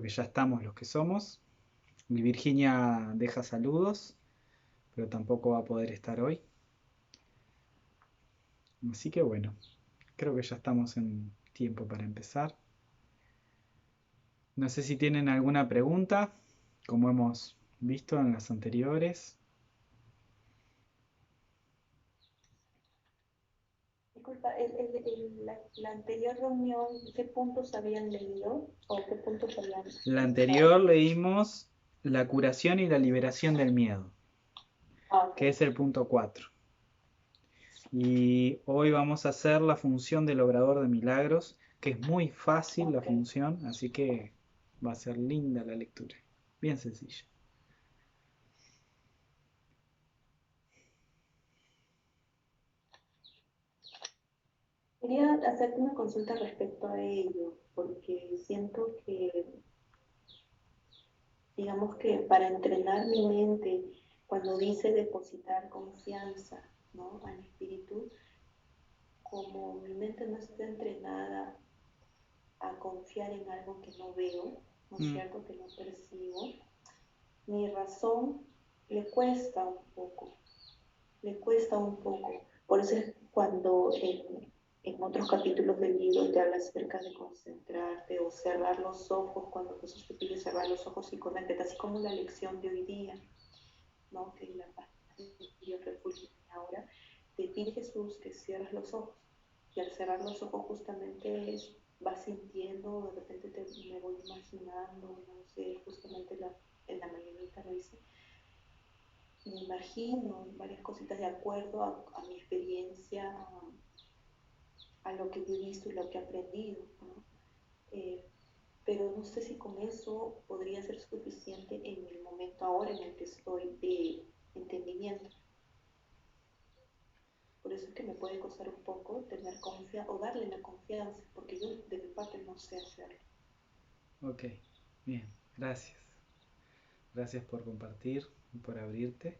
Que ya estamos los que somos. Y Virginia deja saludos, pero tampoco va a poder estar hoy. Así que bueno, creo que ya estamos en tiempo para empezar. No sé si tienen alguna pregunta, como hemos visto en las anteriores. Disculpa, la anterior reunión, ¿qué puntos habían leído o qué puntos habían La escuchado? anterior leímos la curación y la liberación del miedo, Ah, ok. que es el punto 4. Y hoy vamos a hacer la función del obrador de milagros, que es muy fácil la Ok. función, así que va a ser linda la lectura. Bien sencilla. Quería hacerte una consulta respecto a ello, porque siento que, digamos que para entrenar mi mente, cuando dice depositar confianza, ¿no? Al espíritu, como mi mente no está entrenada a confiar en algo que no veo, ¿no es Mm, cierto? Que no percibo, mi razón le cuesta un poco, le cuesta un poco. Por eso es cuando en otros capítulos del libro te habla acerca de concentrarte o cerrar los ojos, cuando Jesús te pide cerrar los ojos y conéctate, así como la lección de hoy día, ¿no? Que la paz y el refugio ahora, te pide Jesús que cierres los ojos. Y al cerrar los ojos justamente vas sintiendo, de repente me voy imaginando, no sé, justamente en la mañanita lo hice, me imagino varias cositas de acuerdo a mi experiencia, a lo que yo he visto y lo que he aprendido, ¿no? Eh, pero no sé si con eso podría ser suficiente en el momento ahora en el que estoy de entendimiento. Por eso es que me puede costar un poco tener confianza o darle la confianza, porque yo de mi parte no sé hacerlo. ok, bien, gracias. Gracias por compartir y por abrirte.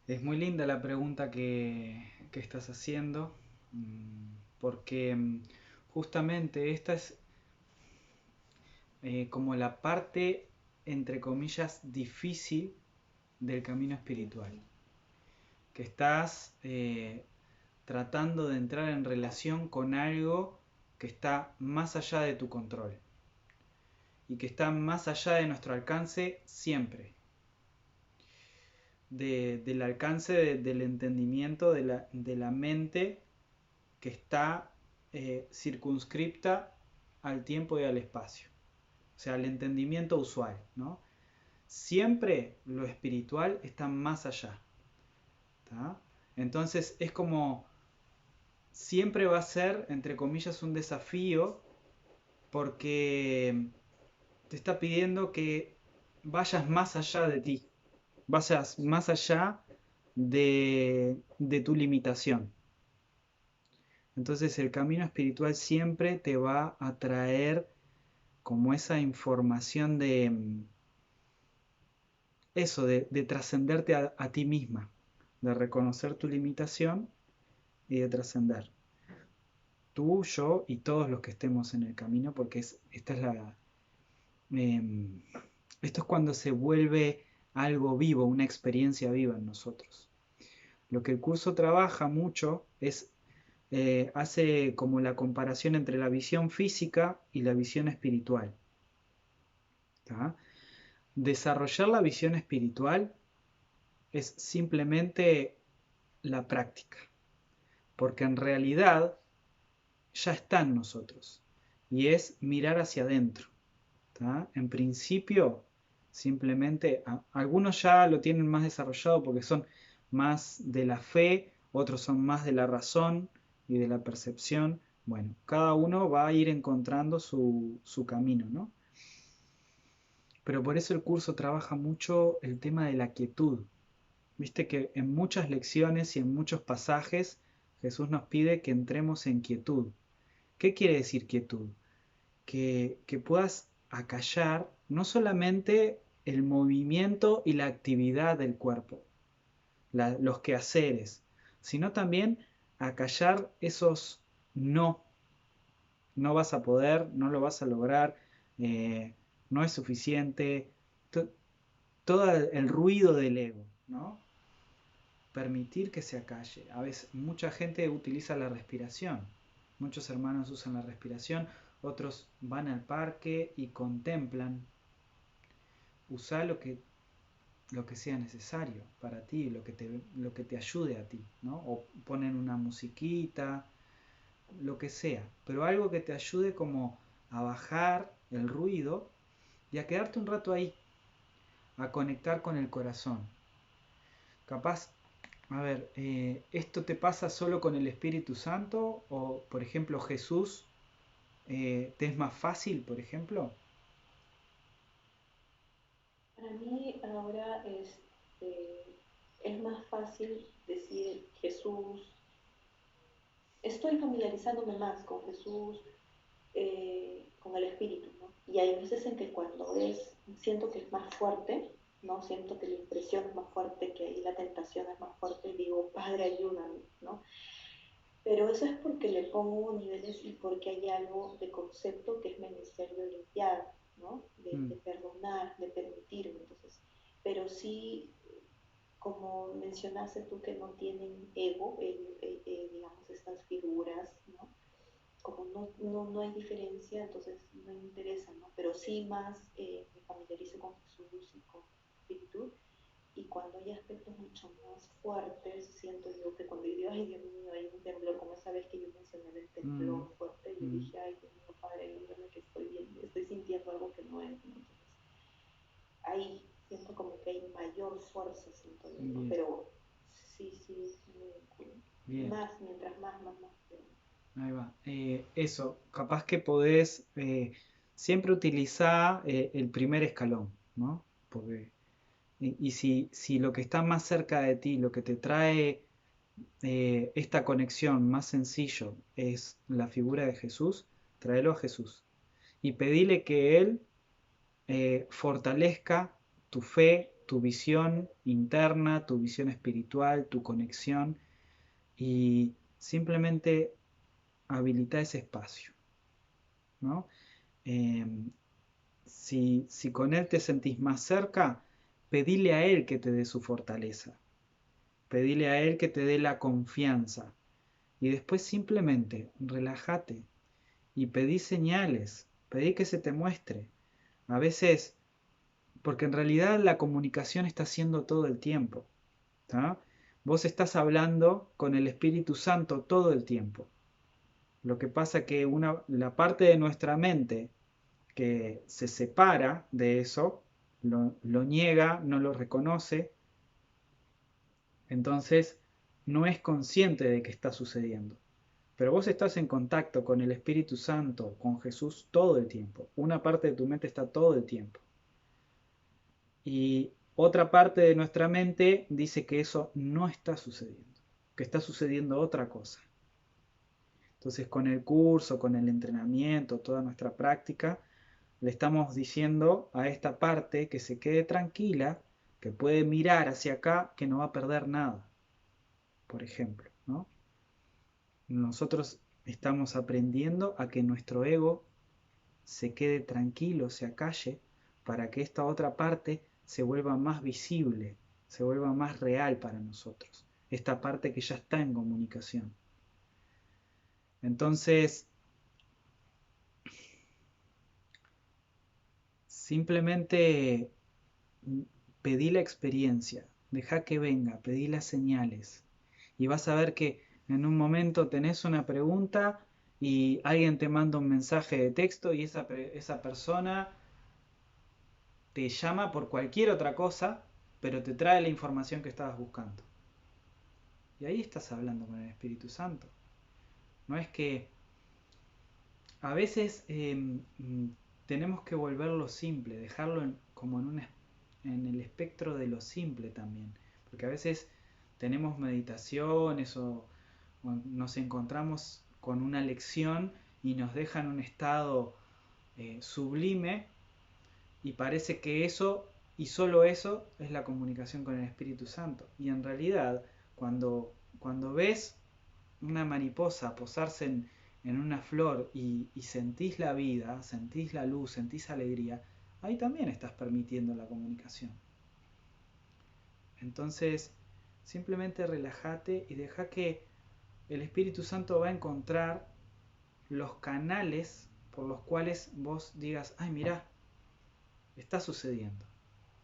Es muy linda la pregunta que estás haciendo, porque justamente esta es como la parte, entre comillas, difícil del camino espiritual. Que estás tratando de entrar en relación con algo que está más allá de tu control y que está más allá de nuestro alcance siempre, del alcance del entendimiento de la mente que está circunscripta al tiempo y al espacio, o sea, al entendimiento usual, ¿no? Siempre lo espiritual está más allá, ¿tá? Entonces es como siempre va a ser, entre comillas, un desafío porque te está pidiendo que vayas más allá de ti, vayas más allá de tu limitación. Entonces el camino espiritual siempre te va a traer como esa información de eso, de trascenderte a ti misma, de reconocer tu limitación y de trascender. Tú, yo y todos los que estemos en el camino, porque esta es la... eh, esto es cuando se vuelve algo vivo, una experiencia viva en nosotros. Lo que el curso trabaja mucho es, hace como la comparación entre la visión física y la visión espiritual. ¿Tá? Desarrollar la visión espiritual es simplemente la práctica, porque en realidad ya está en nosotros y es mirar hacia adentro. ¿Tá? En principio, simplemente, algunos ya lo tienen más desarrollado porque son más de la fe, otros son más de la razón y de la percepción. Bueno, cada uno va a ir encontrando su camino, ¿no? Pero por eso el curso trabaja mucho el tema de la quietud. Viste que en muchas lecciones y en muchos pasajes Jesús nos pide que entremos en quietud. ¿Qué quiere decir quietud? Que puedas acallar no solamente el movimiento y la actividad del cuerpo, los quehaceres, sino también acallar esos no, no vas a poder, no lo vas a lograr, no es suficiente, todo el ruido del ego, ¿no? Permitir que se acalle. A veces mucha gente utiliza la respiración, muchos hermanos usan la respiración, otros van al parque y contemplan. Usa lo que sea necesario para ti, lo que te ayude a ti, ¿no? O ponen una musiquita, lo que sea, pero algo que te ayude como a bajar el ruido y a quedarte un rato ahí, a conectar con el corazón. Capaz, a ver, ¿esto te pasa solo con el Espíritu Santo? O, por ejemplo, Jesús, ¿te es más fácil, por ejemplo? Para mí ahora es más fácil decir Jesús. Estoy familiarizándome más con Jesús, con el Espíritu, ¿no? Y hay veces en que siento que es más fuerte, ¿no? Siento que la impresión es más fuerte, que ahí la tentación es más fuerte y digo, Padre, ayúdame, ¿no? Pero eso es porque le pongo niveles y porque hay algo de concepto que es menester de limpiar, ¿no? Mm, De perdonar, de permitirme. Entonces, pero sí, como mencionaste tú, que no tienen ego, digamos, estas figuras, ¿no? Como no hay diferencia, entonces no me interesa, ¿no? Pero sí más me familiarizo con Jesús y con Espíritu, y cuando hay aspectos mucho más fuertes, siento yo que cuando yo digo, ay Dios mío, hay un temblor, como esa vez que yo mencioné del mm, temblor fuerte, yo mm, dije, ay Dios mío, Padre, ayúdame que estoy viendo, estoy sintiendo algo que no es, ¿no? Entonces, ahí siento como que hay mayor fuerza, siento yo, ¿no? bien, Pero sí me vinculo. bien. Más, mientras más. Ahí va. Eso, capaz que podés siempre utilizar el primer escalón, ¿no? Porque, y si lo que está más cerca de ti, lo que te trae esta conexión más sencillo es la figura de Jesús, tráelo a Jesús y pedile que Él fortalezca tu fe, tu visión interna, tu visión espiritual, tu conexión y simplemente habilita ese espacio, ¿no? Eh, si con Él te sentís más cerca, pedile a Él que te dé su fortaleza, pedile a Él que te dé la confianza y después simplemente relájate y pedí señales, pedí que se te muestre. A veces, porque en realidad la comunicación está haciendo todo el tiempo, ¿tá? Vos estás hablando con el Espíritu Santo todo el tiempo. Lo que pasa que la parte de nuestra mente que se separa de eso, lo niega, no lo reconoce, entonces no es consciente de que está sucediendo. Pero vos estás en contacto con el Espíritu Santo, con Jesús todo el tiempo. Una parte de tu mente está todo el tiempo. Y otra parte de nuestra mente dice que eso no está sucediendo, que está sucediendo otra cosa. Entonces con el curso, con el entrenamiento, toda nuestra práctica, le estamos diciendo a esta parte que se quede tranquila, que puede mirar hacia acá, que no va a perder nada, por ejemplo, ¿no? Nosotros estamos aprendiendo a que nuestro ego se quede tranquilo, se acalle, para que esta otra parte se vuelva más visible, se vuelva más real para nosotros. Esta parte que ya está en comunicación. Entonces, simplemente pedí la experiencia, deja que venga, pedí las señales. Y vas a ver que en un momento tenés una pregunta y alguien te manda un mensaje de texto y esa persona te llama por cualquier otra cosa, pero te trae la información que estabas buscando. Y ahí estás hablando con el Espíritu Santo. No es que a veces tenemos que volverlo simple, dejarlo como en el espectro de lo simple también. Porque a veces tenemos meditaciones o nos encontramos con una lección y nos dejan un estado sublime y parece que eso y solo eso es la comunicación con el Espíritu Santo. Y en realidad, cuando ves una mariposa posarse en una flor y sentís la vida, sentís la luz, sentís alegría, ahí también estás permitiendo la comunicación. Entonces, simplemente relájate y deja que el Espíritu Santo va a encontrar los canales por los cuales vos digas, ay, mirá, está sucediendo,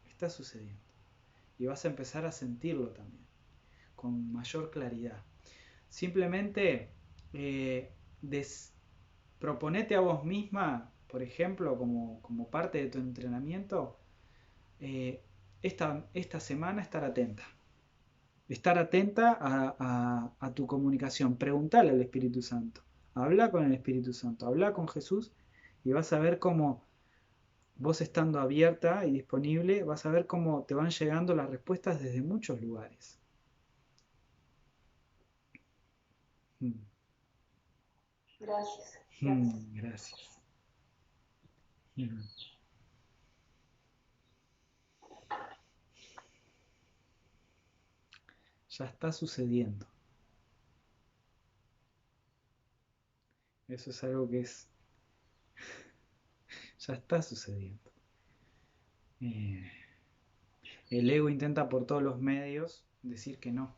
está sucediendo. Y vas a empezar a sentirlo también, con mayor claridad. Simplemente eh, proponete a vos misma, por ejemplo, como parte de tu entrenamiento, eh, esta semana estar atenta. Estar atenta a tu comunicación. Preguntale al Espíritu Santo. Habla con el Espíritu Santo. Habla con Jesús y vas a ver cómo vos estando abierta y disponible, vas a ver cómo te van llegando las respuestas desde muchos lugares. Gracias, gracias. Gracias. Ya está sucediendo. Eso es algo que ya está sucediendo. El ego intenta por todos los medios decir que no.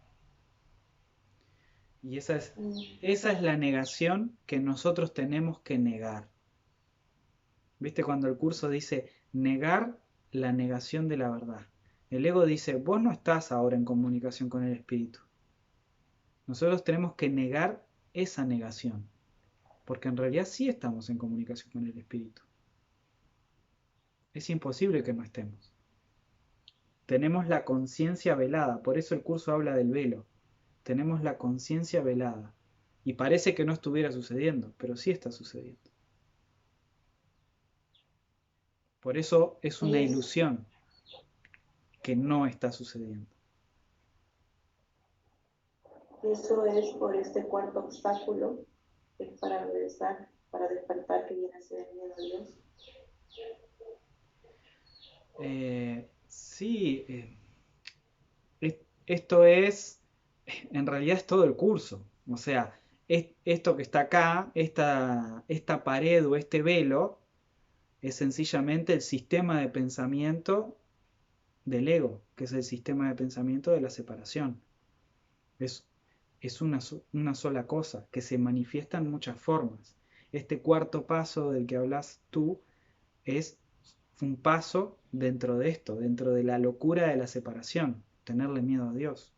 Y esa es la negación que nosotros tenemos que negar. ¿Viste cuando el curso dice negar la negación de la verdad? El ego dice, vos no estás ahora en comunicación con el espíritu. Nosotros tenemos que negar esa negación, porque en realidad sí estamos en comunicación con el espíritu. Es imposible que no estemos. Tenemos la conciencia velada, por eso el curso habla del velo. Tenemos la conciencia velada. Y parece que no estuviera sucediendo, pero sí está sucediendo. Por eso es una ilusión que no está sucediendo. Eso es por este cuarto obstáculo, que es para regresar, para despertar, que viene a ser el miedo a Dios. Sí, esto es, en realidad es todo el curso. O sea, esto que está acá, esta pared o este velo, es sencillamente el sistema de pensamiento del ego, que es el sistema de pensamiento de la separación. Es, es una sola cosa, que se manifiesta en muchas formas. Este cuarto paso del que hablas tú es un paso dentro de esto, dentro de la locura de la separación, tenerle miedo a Dios.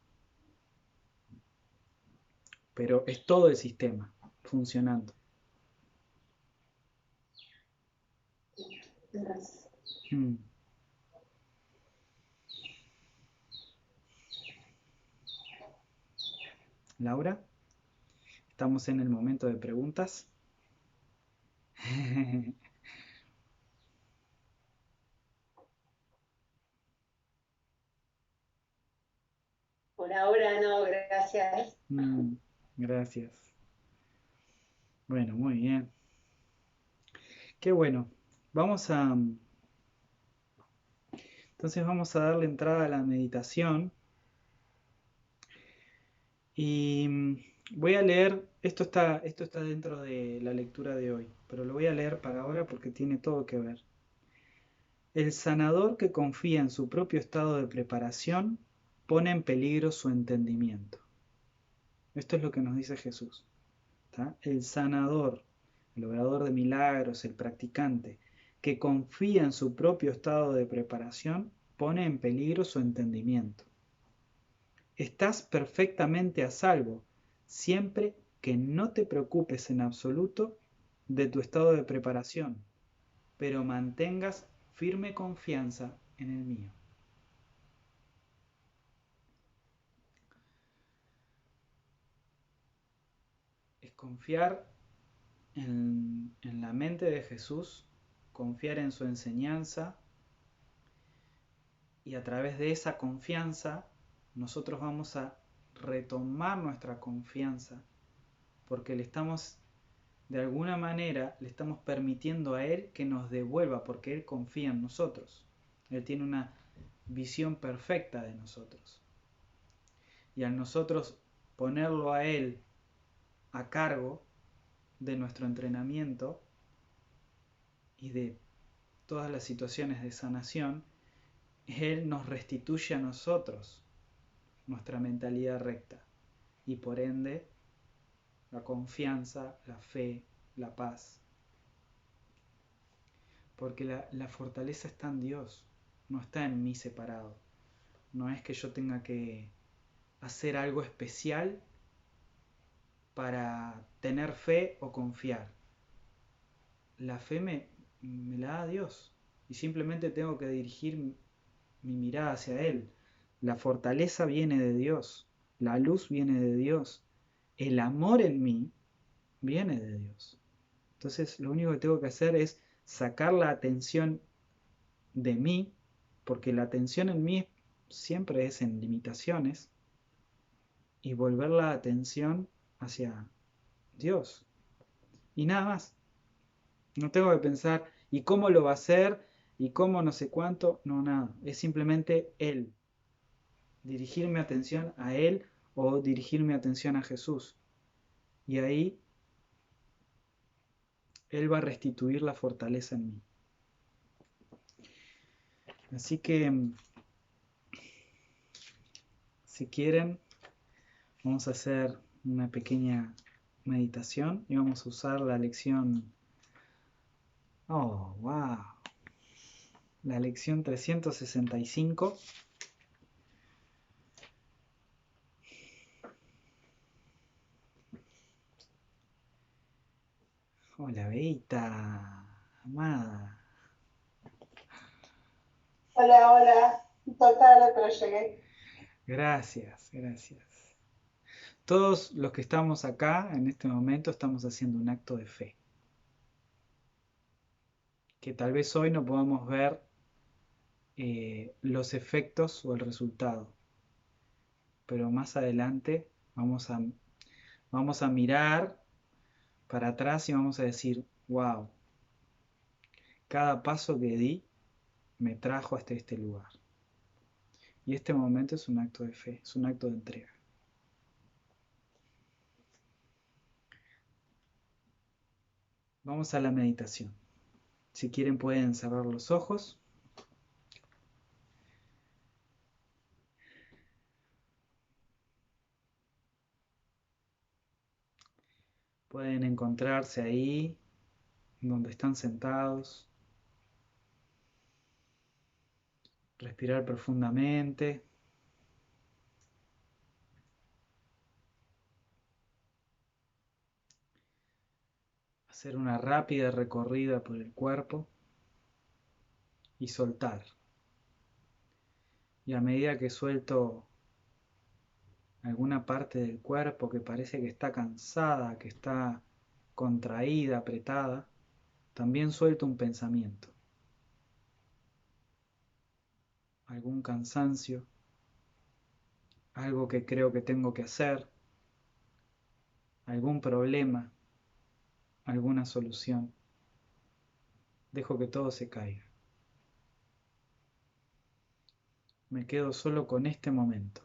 Pero es todo el sistema funcionando. Gracias. Laura, estamos en el momento de preguntas. Por ahora no, gracias. Gracias. Bueno, muy bien. Qué bueno. Entonces vamos a darle entrada a la meditación. Y voy a leer, esto está dentro de la lectura de hoy, pero lo voy a leer para ahora porque tiene todo que ver. El sanador que confía en su propio estado de preparación pone en peligro su entendimiento. Esto es lo que nos dice Jesús. ¿Tá? El sanador, el obrador de milagros, el practicante, que confía en su propio estado de preparación, pone en peligro su entendimiento. Estás perfectamente a salvo siempre que no te preocupes en absoluto de tu estado de preparación, pero mantengas firme confianza en el mío. Es confiar en la mente de Jesús, confiar en su enseñanza, y a través de esa confianza nosotros vamos a retomar nuestra confianza porque de alguna manera le estamos permitiendo a Él que nos devuelva porque Él confía en nosotros. Él tiene una visión perfecta de nosotros. Y al nosotros ponerlo a Él a cargo, de nuestro entrenamiento y de todas las situaciones de sanación, Él nos restituye a nosotros nuestra mentalidad recta y por ende la confianza, la fe, la paz. Porque la fortaleza está en Dios, no está en mí separado. No es que yo tenga que hacer algo especial para tener fe o confiar. La fe me la da Dios y simplemente tengo que dirigir mi mirada hacia Él. La fortaleza viene de Dios, la luz viene de Dios, el amor en mí viene de Dios. Entonces lo único que tengo que hacer es sacar la atención de mí, porque la atención en mí siempre es en limitaciones, y volver la atención hacia Dios. Y nada más. No tengo que pensar, ¿y cómo lo va a hacer? ¿Y cómo no sé cuánto? No, nada. Es simplemente Él. Dirigir mi atención a Él o dirigir mi atención a Jesús. Y ahí Él va a restituir la fortaleza en mí. Así que, si quieren, vamos a hacer una pequeña meditación y vamos a usar la lección. Oh, wow. La lección 365. Hola, Beita, amada. Hola, hola. Total, pero llegué. Gracias, gracias. Todos los que estamos acá en este momento estamos haciendo un acto de fe. Que tal vez hoy no podamos ver los efectos o el resultado. Pero más adelante vamos a mirar para atrás y vamos a decir, wow, cada paso que di me trajo hasta este lugar. Y este momento es un acto de fe, es un acto de entrega. Vamos a la meditación. Si quieren pueden cerrar los ojos. Pueden encontrarse ahí donde están sentados. Respirar profundamente. Hacer una rápida recorrida por el cuerpo y soltar. Y a medida que suelto alguna parte del cuerpo que parece que está cansada, que está contraída, apretada, también suelto un pensamiento. Algún cansancio, algo que creo que tengo que hacer, algún problema, alguna solución. Dejo que todo se caiga. Me quedo solo con este momento.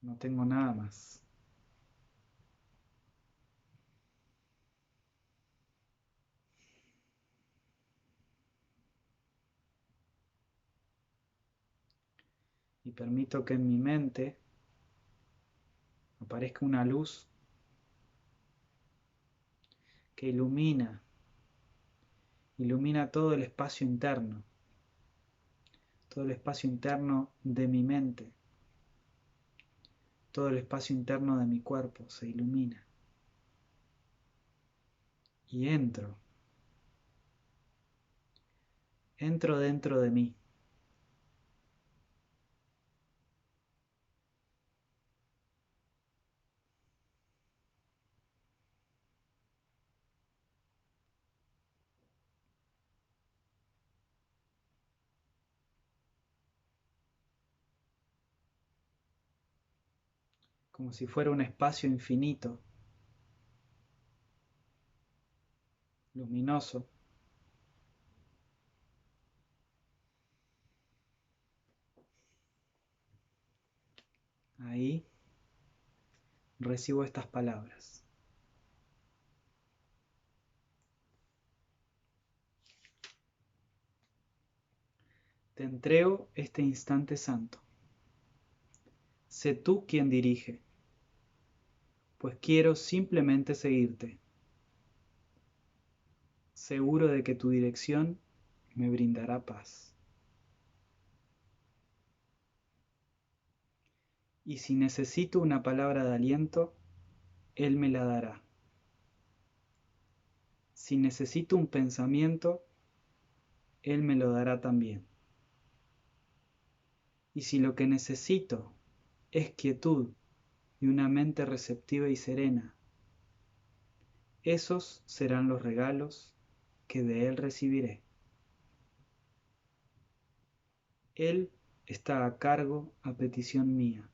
No tengo nada más. Y permito que en mi mente aparezca una luz que ilumina todo el espacio interno de mi mente, todo el espacio interno de mi cuerpo se ilumina. Y entro dentro de mí. Como si fuera un espacio infinito, luminoso. Ahí recibo estas palabras. Te entrego este instante santo. Sé tú quien dirige, pues quiero simplemente seguirte, seguro de que tu dirección me brindará paz. Y si necesito una palabra de aliento, Él me la dará. Si necesito un pensamiento, Él me lo dará también. Y si lo que necesito es quietud y una mente receptiva y serena, esos serán los regalos que de Él recibiré. Él está a cargo a petición mía,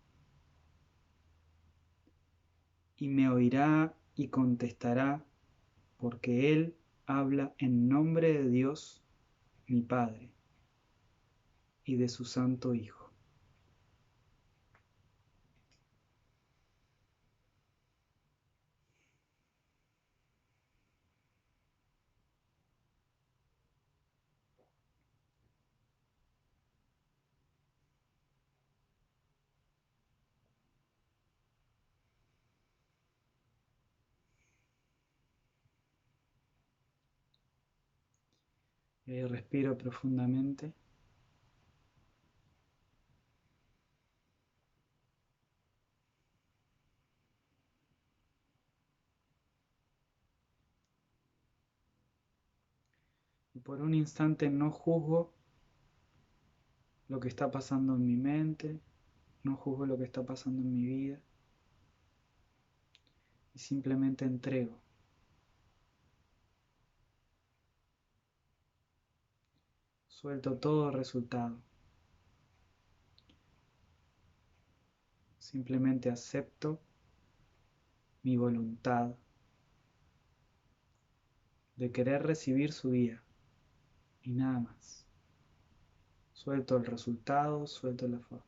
y me oirá y contestará, porque Él habla en nombre de Dios, mi Padre, y de su Santo Hijo. Respiro profundamente. Y por un instante no juzgo lo que está pasando en mi mente, no juzgo lo que está pasando en mi vida, y simplemente entrego. Suelto todo resultado. Simplemente acepto mi voluntad de querer recibir su guía y nada más. Suelto el resultado, suelto la forma.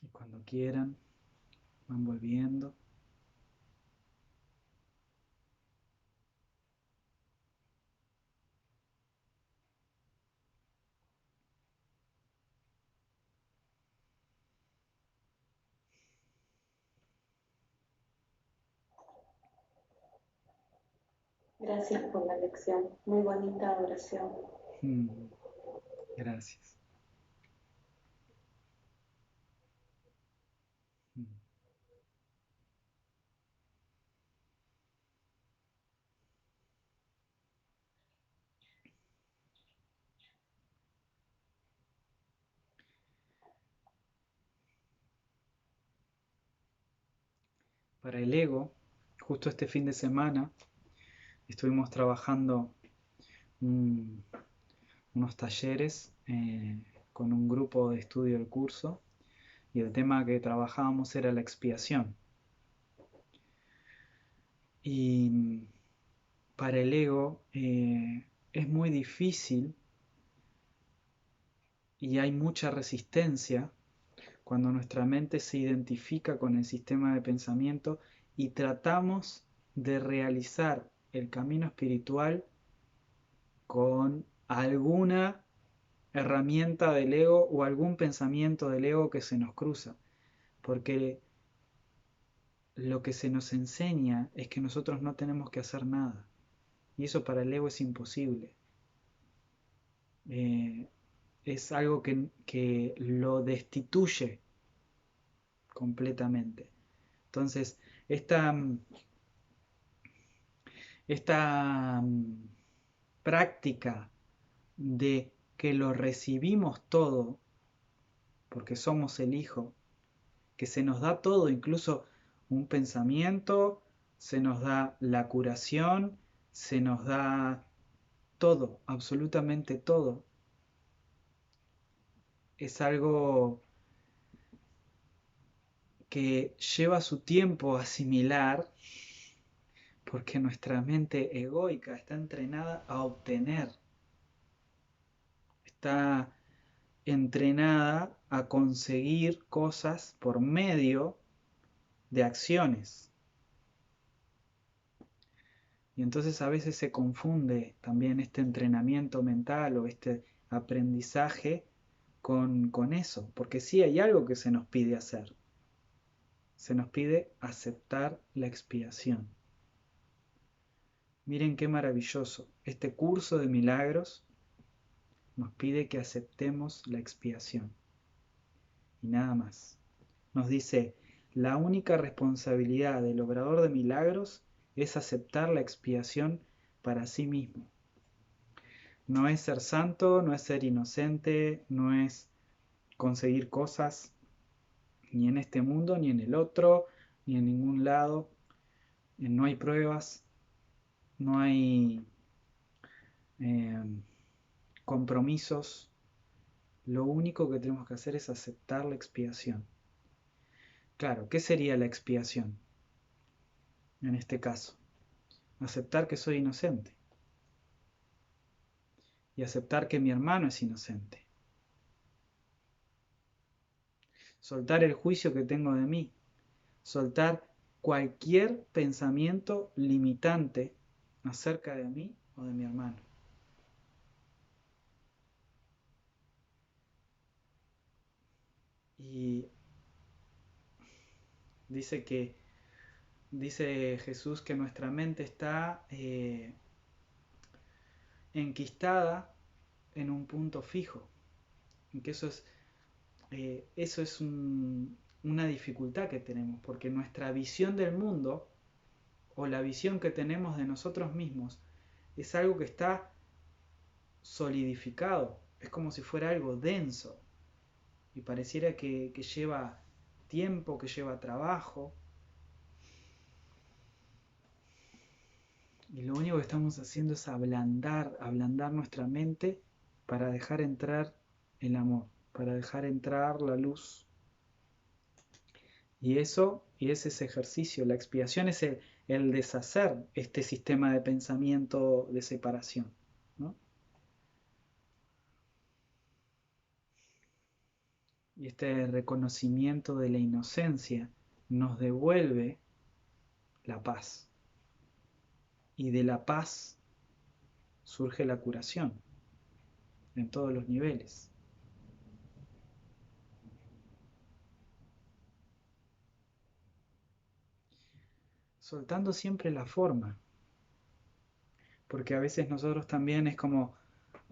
Y cuando quieran, van volviendo. Gracias por la lección. Muy bonita oración. Gracias. Para el ego, justo este fin de semana estuvimos trabajando unos talleres con un grupo de estudio del curso, y el tema que trabajábamos era la expiación. Y para el ego es muy difícil y hay mucha resistencia cuando nuestra mente se identifica con el sistema de pensamiento y tratamos de realizar el camino espiritual con alguna herramienta del ego o algún pensamiento del ego que se nos cruza, porque lo que se nos enseña es que nosotros no tenemos que hacer nada, y eso para el ego es imposible. Es algo que lo destituye completamente. Entonces, esta práctica de que lo recibimos todo porque somos el Hijo, que se nos da todo, incluso un pensamiento, se nos da la curación, se nos da todo, absolutamente todo. Es algo que lleva su tiempo asimilar porque nuestra mente egoica está entrenada a obtener, está entrenada a conseguir cosas por medio de acciones. Y entonces a veces se confunde también este entrenamiento mental o este aprendizaje con eso, porque sí hay algo que se nos pide hacer. Se nos pide aceptar la expiación. Miren qué maravilloso. Este curso de milagros nos pide que aceptemos la expiación. Y nada más. Nos dice, la única responsabilidad del obrador de milagros es aceptar la expiación para sí mismo. No es ser santo, no es ser inocente, no es conseguir cosas, ni en este mundo, ni en el otro, ni en ningún lado. No hay pruebas, no hay eh, compromisos. Lo único que tenemos que hacer es aceptar la expiación. Claro, ¿qué sería la expiación en este caso? Aceptar que soy inocente y aceptar que mi hermano es inocente. Soltar el juicio que tengo de mí, soltar cualquier pensamiento limitante acerca de mí o de mi hermano. Y dice Jesús que nuestra mente está enquistada en un punto fijo, y que eso es una dificultad que tenemos, porque nuestra visión del mundo o la visión que tenemos de nosotros mismos es algo que está solidificado, es como si fuera algo denso y pareciera que lleva tiempo, que lleva trabajo, y lo único que estamos haciendo es ablandar nuestra mente para dejar entrar el amor, para dejar entrar la luz. Y es ese ejercicio, la expiación es el deshacer este sistema de pensamiento de separación, ¿no? Y este reconocimiento de la inocencia nos devuelve la paz. Y de la paz surge la curación en todos los niveles. Soltando siempre la forma, porque a veces nosotros también es como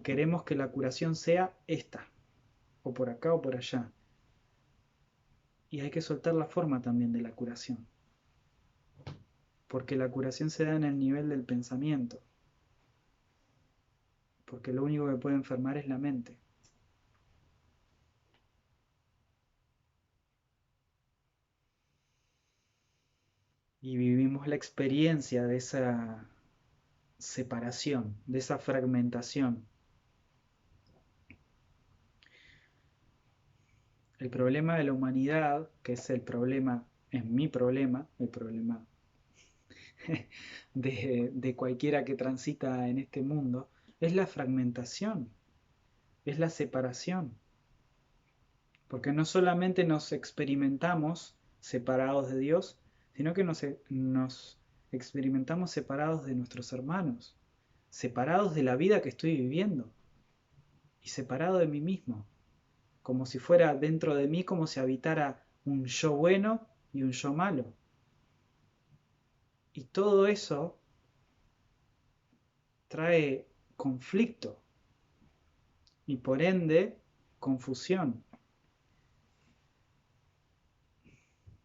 queremos que la curación sea esta, o por acá o por allá. Y hay que soltar la forma también de la curación, porque la curación se da en el nivel del pensamiento, porque lo único que puede enfermar es la mente. Y vivimos la experiencia de esa separación, de esa fragmentación. El problema de la humanidad, que es mi problema, el problema de cualquiera que transita en este mundo, es la fragmentación, es la separación. Porque no solamente nos experimentamos separados de Dios, sino que nos experimentamos separados de nuestros hermanos, separados de la vida que estoy viviendo y separado de mí mismo, como si fuera dentro de mí, como si habitara un yo bueno y un yo malo. Y todo eso trae conflicto y por ende confusión.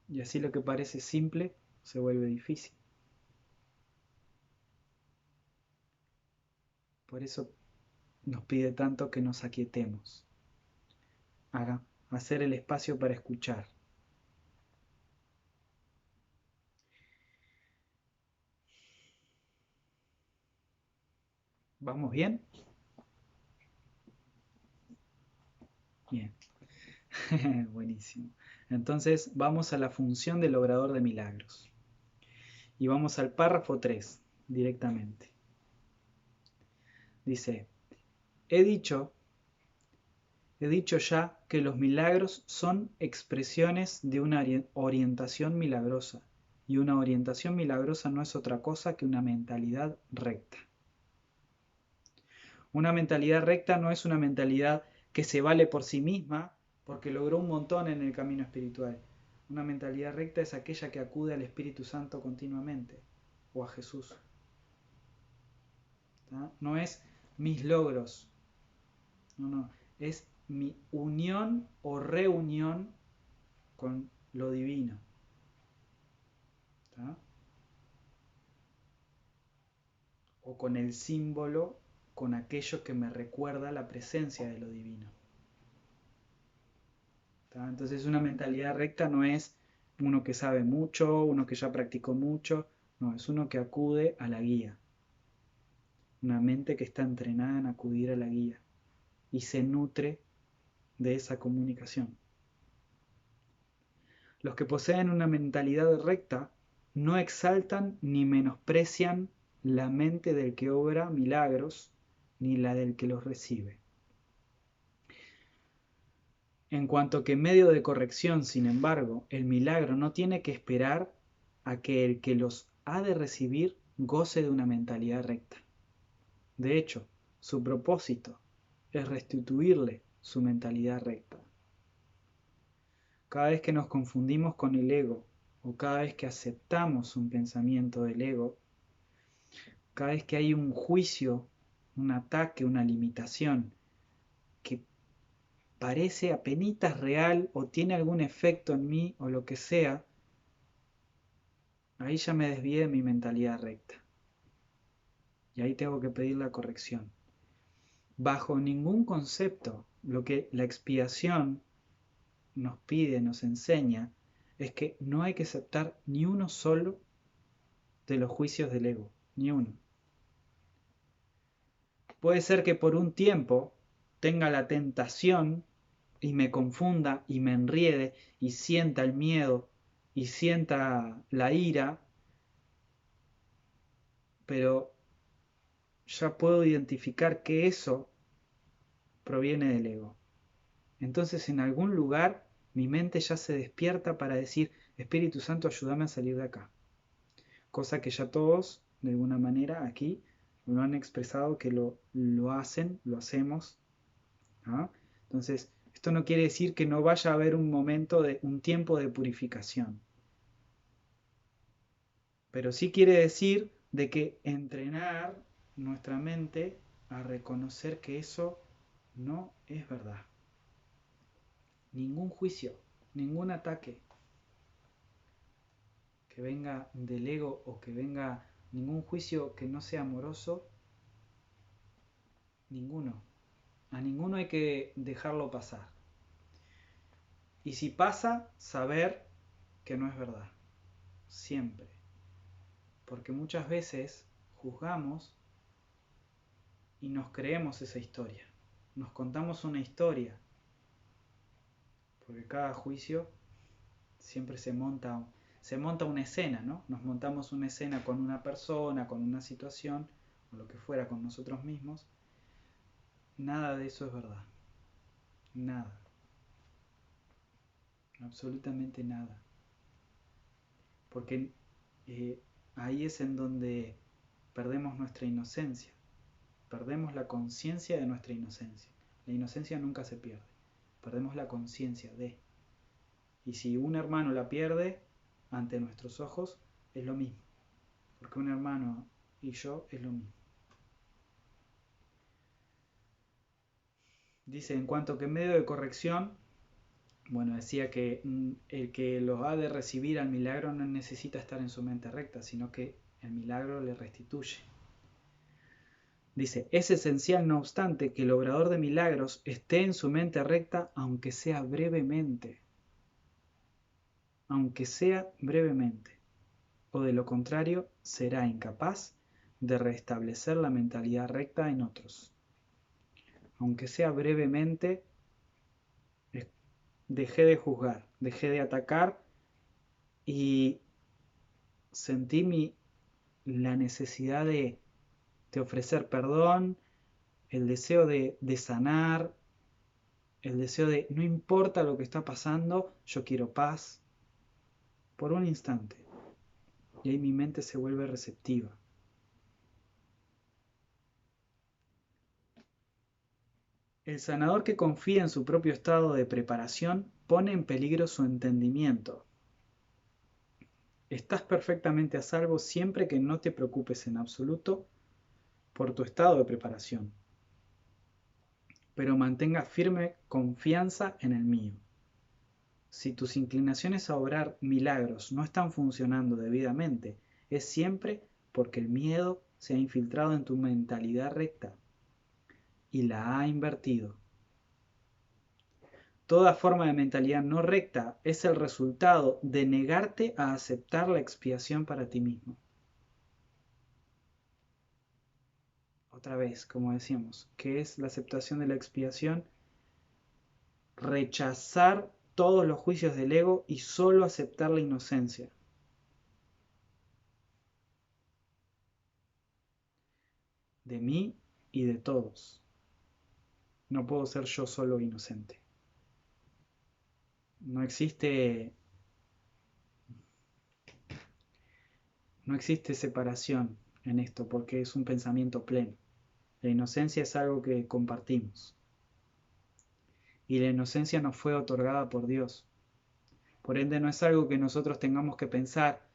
Y así lo que parece simple se vuelve difícil. Por eso nos pide tanto que nos aquietemos. hacer el espacio para escuchar. ¿Vamos bien? Bien. Buenísimo. Entonces vamos a la función del obrador de milagros. Y vamos al párrafo 3 directamente. Dice, he dicho ya que los milagros son expresiones de una orientación milagrosa. Y una orientación milagrosa no es otra cosa que una mentalidad recta. Una mentalidad recta no es una mentalidad que se vale por sí misma porque logró un montón en el camino espiritual. Una mentalidad recta es aquella que acude al Espíritu Santo continuamente o a Jesús. ¿Tá? No es mis logros, no, es mi unión o reunión con lo divino. ¿Tá? O con el símbolo, con aquello que me recuerda la presencia de lo divino. ¿Tá? Entonces una mentalidad recta no es uno que sabe mucho, uno que ya practicó mucho, no, es uno que acude a la guía. Una mente que está entrenada en acudir a la guía y se nutre de esa comunicación. Los que poseen una mentalidad recta no exaltan ni menosprecian la mente del que obra milagros ni la del que los recibe. En cuanto que medio de corrección, sin embargo, el milagro no tiene que esperar a que el que los ha de recibir goce de una mentalidad recta. De hecho, su propósito es restituirle su mentalidad recta. Cada vez que nos confundimos con el ego o cada vez que aceptamos un pensamiento del ego, cada vez que hay un juicio, un ataque, una limitación que parece apenitas real o tiene algún efecto en mí o lo que sea, ahí ya me desvié de mi mentalidad recta. Y ahí tengo que pedir la corrección. Bajo ningún concepto, lo que la expiación nos pide, nos enseña, es que no hay que aceptar ni uno solo de los juicios del ego, ni uno. Puede ser que por un tiempo tenga la tentación y me confunda y me enriede y sienta el miedo y sienta la ira, pero ya puedo identificar que eso proviene del ego. Entonces en algún lugar mi mente ya se despierta para decir, Espíritu Santo, ayúdame a salir de acá. Cosa que ya todos, de alguna manera, aquí lo han expresado que lo hacen, lo hacemos. ¿Ah? Entonces, esto no quiere decir que no vaya a haber un tiempo de purificación. Pero sí quiere decir de que entrenar nuestra mente a reconocer que eso no es verdad. Ningún juicio, ningún ataque que venga del ego o que venga ningún juicio que no sea amoroso, ninguno. A ninguno hay que dejarlo pasar. Y si pasa, saber que no es verdad. Siempre. Porque muchas veces juzgamos y nos creemos esa historia. Nos contamos una historia. Porque cada juicio siempre se monta una escena, ¿no? Nos montamos una escena con una persona, con una situación, o lo que fuera con nosotros mismos. Nada de eso es verdad. Nada. Absolutamente nada. Porque ahí es en donde perdemos nuestra inocencia. Perdemos la conciencia de nuestra inocencia. La inocencia nunca se pierde. Perdemos la conciencia de. Y si un hermano la pierde ante nuestros ojos, es lo mismo. Porque un hermano y yo es lo mismo. Dice, en cuanto que medio de corrección, bueno, decía que el que los ha de recibir al milagro no necesita estar en su mente recta, sino que el milagro le restituye. Dice, es esencial, no obstante, que el obrador de milagros esté en su mente recta, aunque sea brevemente. Aunque sea brevemente. O de lo contrario, será incapaz de restablecer la mentalidad recta en otros. Aunque sea brevemente, dejé de juzgar, dejé de atacar y sentí la necesidad de ofrecer perdón, el deseo de sanar, el deseo de no importa lo que está pasando, yo quiero paz, por un instante. Y ahí mi mente se vuelve receptiva. El sanador que confía en su propio estado de preparación pone en peligro su entendimiento. Estás perfectamente a salvo siempre que no te preocupes en absoluto por tu estado de preparación, pero mantenga firme confianza en el mío. Si tus inclinaciones a obrar milagros no están funcionando debidamente, es siempre porque el miedo se ha infiltrado en tu mentalidad recta y la ha invertido. Toda forma de mentalidad no recta es el resultado de negarte a aceptar la expiación para ti mismo. Otra vez, como decíamos, ¿qué es la aceptación de la expiación? Rechazar todos los juicios del ego y solo aceptar la inocencia. De mí y de todos. No puedo ser yo solo inocente. No existe separación en esto porque es un pensamiento pleno. La inocencia es algo que compartimos. Y la inocencia nos fue otorgada por Dios. Por ende no es algo que nosotros tengamos que pensar.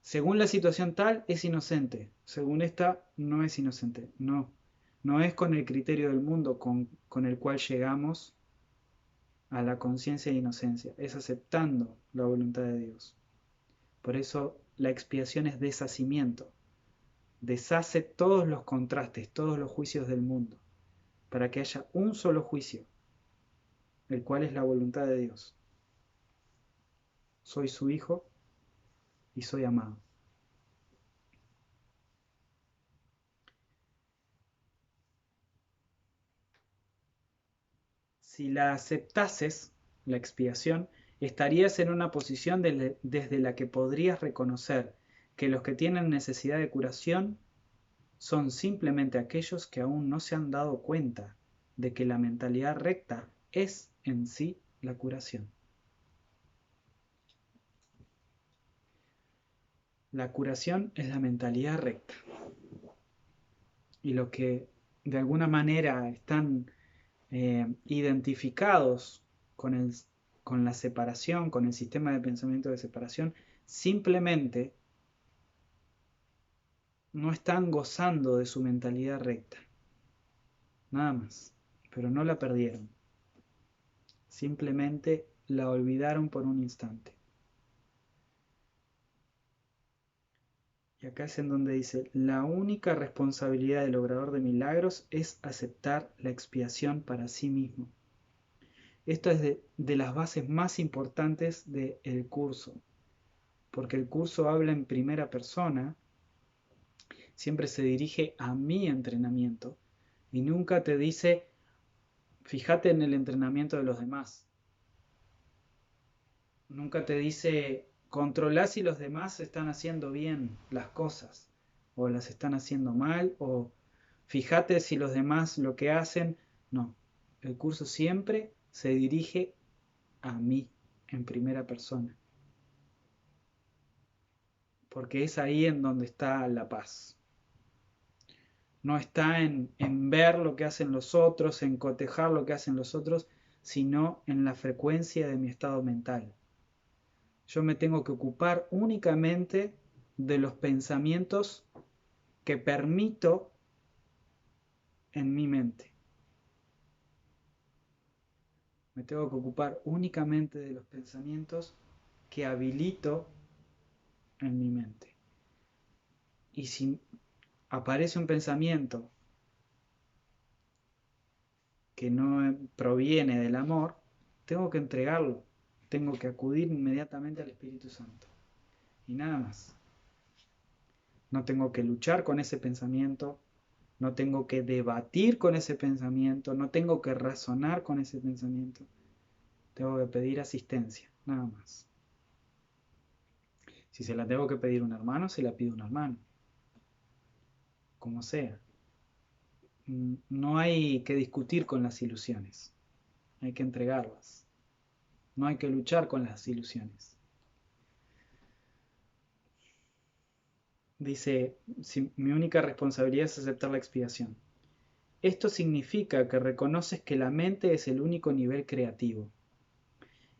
Según la situación tal, es inocente. Según esta, no es inocente. No. No es con el criterio del mundo con el cual llegamos a la conciencia de inocencia. Es aceptando la voluntad de Dios. Por eso la expiación es deshacimiento. Deshace todos los contrastes, todos los juicios del mundo, para que haya un solo juicio, el cual es la voluntad de Dios. Soy su hijo y soy amado. Si la aceptases, la expiación, estarías en una posición desde la que podrías reconocer que los que tienen necesidad de curación son simplemente aquellos que aún no se han dado cuenta de que la mentalidad recta es en sí la curación. La curación es la mentalidad recta. Y los que de alguna manera están identificados con la separación, con el sistema de pensamiento de separación, simplemente no están gozando de su mentalidad recta. Nada más. Pero no la perdieron. Simplemente la olvidaron por un instante. Y acá es en donde dice, la única responsabilidad del obrador de milagros es aceptar la expiación para sí mismo. Esto es de las bases más importantes del curso, porque el curso habla en primera persona, siempre se dirige a mi entrenamiento y nunca te dice, fíjate en el entrenamiento de los demás. Nunca te dice, controlá si los demás están haciendo bien las cosas o las están haciendo mal o fíjate si los demás lo que hacen. No, el curso siempre se dirige a mí en primera persona. Porque es ahí en donde está la paz. No está en ver lo que hacen los otros, en cotejar lo que hacen los otros, sino en la frecuencia de mi estado mental. Yo me tengo que ocupar únicamente de los pensamientos que permito en mi mente. Me tengo que ocupar únicamente de los pensamientos que habilito en mi mente. Y si aparece un pensamiento que no proviene del amor, tengo que entregarlo, tengo que acudir inmediatamente al Espíritu Santo. Y nada más. No tengo que luchar con ese pensamiento, no tengo que debatir con ese pensamiento, no tengo que razonar con ese pensamiento. Tengo que pedir asistencia, nada más. Si se la tengo que pedir a un hermano, se la pido a un hermano. Como sea. No hay que discutir con las ilusiones. Hay que entregarlas. No hay que luchar con las ilusiones. Dice, mi única responsabilidad es aceptar la expiación. Esto significa que reconoces que la mente es el único nivel creativo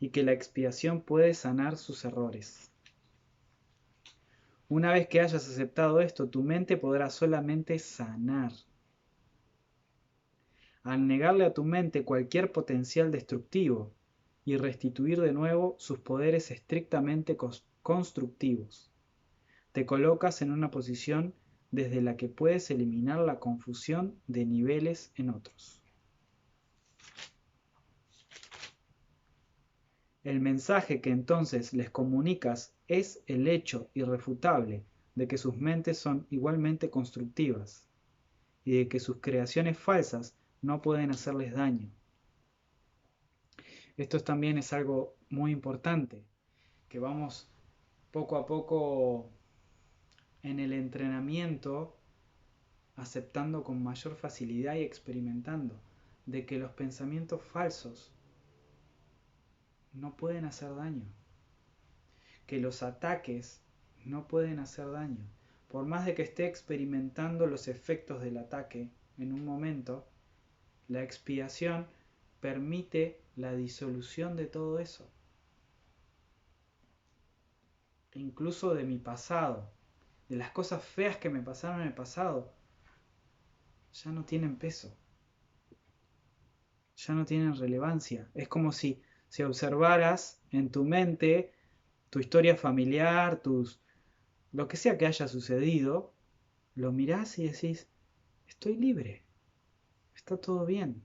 y que la expiación puede sanar sus errores. Una vez que hayas aceptado esto, tu mente podrá solamente sanar. Al negarle a tu mente cualquier potencial destructivo y restituir de nuevo sus poderes estrictamente constructivos, te colocas en una posición desde la que puedes eliminar la confusión de niveles en otros. El mensaje que entonces les comunicas es el hecho irrefutable de que sus mentes son igualmente constructivas y de que sus creaciones falsas no pueden hacerles daño. Esto también es algo muy importante, que vamos poco a poco en el entrenamiento aceptando con mayor facilidad y experimentando de que los pensamientos falsos no pueden hacer daño, que los ataques no pueden hacer daño. Por más de que esté experimentando los efectos del ataque en un momento, la expiación permite la disolución de todo eso. Incluso de mi pasado, de las cosas feas que me pasaron en el pasado, ya no tienen peso, ya no tienen relevancia. Es como si observaras en tu mente tu historia familiar, lo que sea que haya sucedido, lo mirás y decís, estoy libre, está todo bien.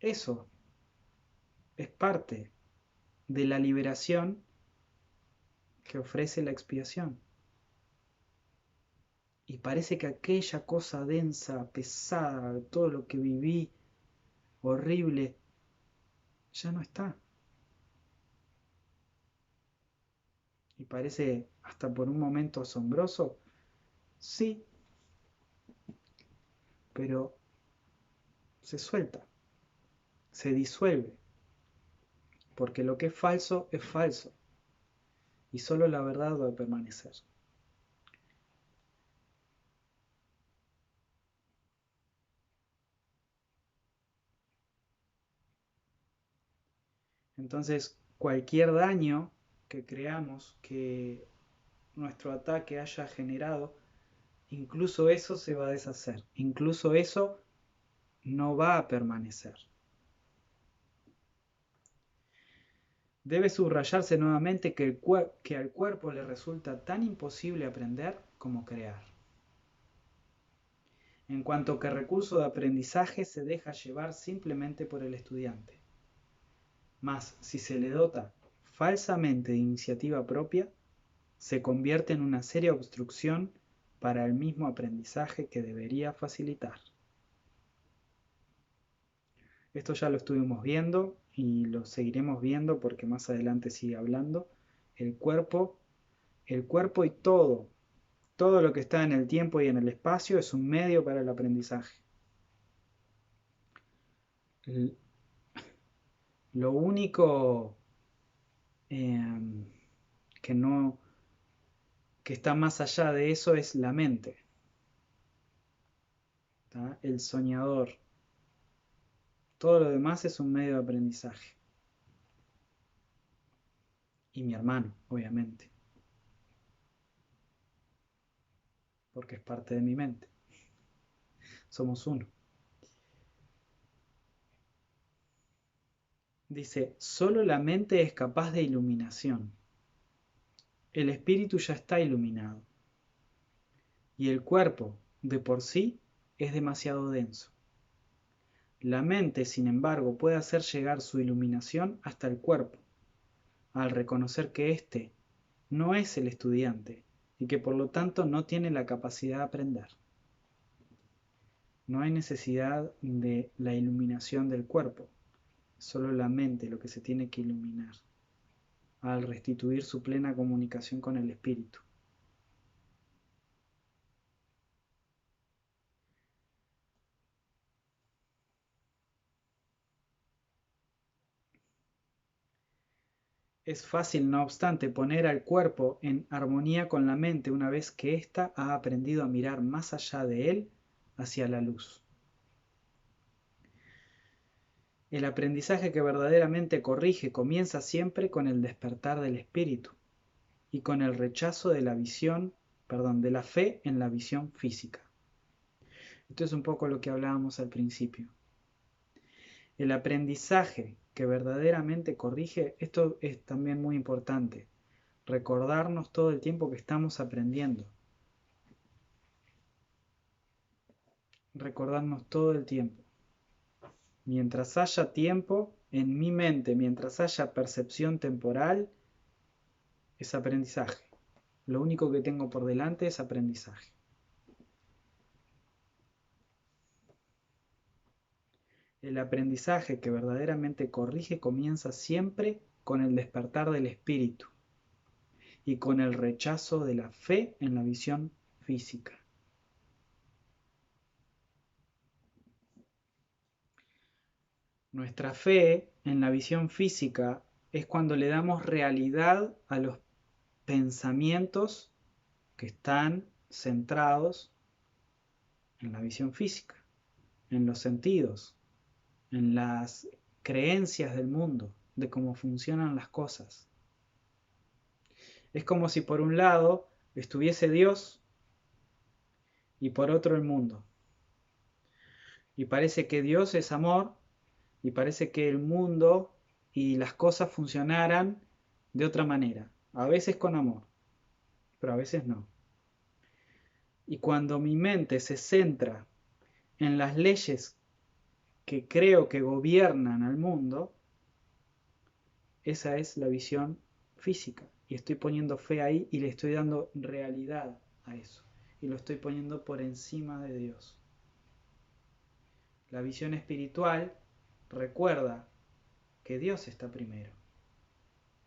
Eso es parte de la liberación que ofrece la expiación. Y parece que aquella cosa densa, pesada, todo lo que viví, horrible, ya no está. Y parece hasta por un momento asombroso, sí, pero se suelta, se disuelve, porque lo que es falso, y solo la verdad va a permanecer. Entonces, cualquier daño que creamos que nuestro ataque haya generado, incluso eso se va a deshacer, incluso eso no va a permanecer. Debe subrayarse nuevamente que al cuerpo le resulta tan imposible aprender como crear. En cuanto que recurso de aprendizaje se deja llevar simplemente por el estudiante. Mas si se le dota falsamente de iniciativa propia, se convierte en una seria obstrucción para el mismo aprendizaje que debería facilitar. Esto ya lo estuvimos viendo y lo seguiremos viendo porque más adelante sigue hablando. El cuerpo y todo lo que está en el tiempo y en el espacio es un medio para el aprendizaje. Lo único que no que está más allá de eso es la mente, ¿tá? El soñador. Todo lo demás es un medio de aprendizaje. Y mi hermano, obviamente, porque es parte de mi mente. Somos uno. Dice, solo la mente es capaz de iluminación. El espíritu ya está iluminado. y el cuerpo de por sí es demasiado denso. La mente, sin embargo, puede hacer llegar su iluminación hasta el cuerpo, al reconocer que éste no es el estudiante y que por lo tanto no tiene la capacidad de aprender. No hay necesidad de la iluminación del cuerpo, solo la mente lo que se tiene que iluminar, al restituir su plena comunicación con el espíritu. Es fácil, no obstante, poner al cuerpo en armonía con la mente una vez que ésta ha aprendido a mirar más allá de él hacia la luz. El aprendizaje que verdaderamente corrige comienza siempre con el despertar del espíritu y con el rechazo de la de la fe en la visión física. Esto es un poco lo que hablábamos al principio. El aprendizaje que verdaderamente corrige, esto es también muy importante, recordarnos todo el tiempo que estamos aprendiendo. Recordarnos todo el tiempo. Mientras haya tiempo, en mi mente, mientras haya percepción temporal, es aprendizaje. Lo único que tengo por delante es aprendizaje. El aprendizaje que verdaderamente corrige comienza siempre con el despertar del espíritu y con el rechazo de la fe en la visión física. Nuestra fe en la visión física es cuando le damos realidad a los pensamientos que están centrados en la visión física, en los sentidos, en las creencias del mundo, de cómo funcionan las cosas. Es como si por un lado estuviese Dios y por otro el mundo. Y parece que Dios es amor y parece que el mundo y las cosas funcionaran de otra manera. A veces con amor, pero a veces no. Y cuando mi mente se centra en las leyes que creo que gobiernan al mundo, esa es la visión física. Y estoy poniendo fe ahí y le estoy dando realidad a eso. Y lo estoy poniendo por encima de Dios. La visión espiritual recuerda que Dios está primero.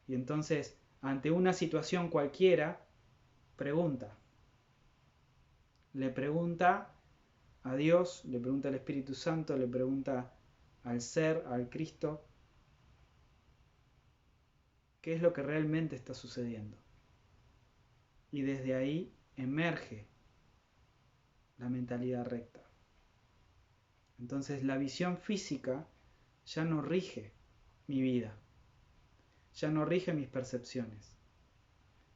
Y entonces, ante una situación cualquiera, pregunta. Le pregunta a Dios, le pregunta al Espíritu Santo, le pregunta al ser, al Cristo, qué es lo que realmente está sucediendo. Y desde ahí emerge la mentalidad recta. Entonces la visión física ya no rige mi vida, ya no rige mis percepciones,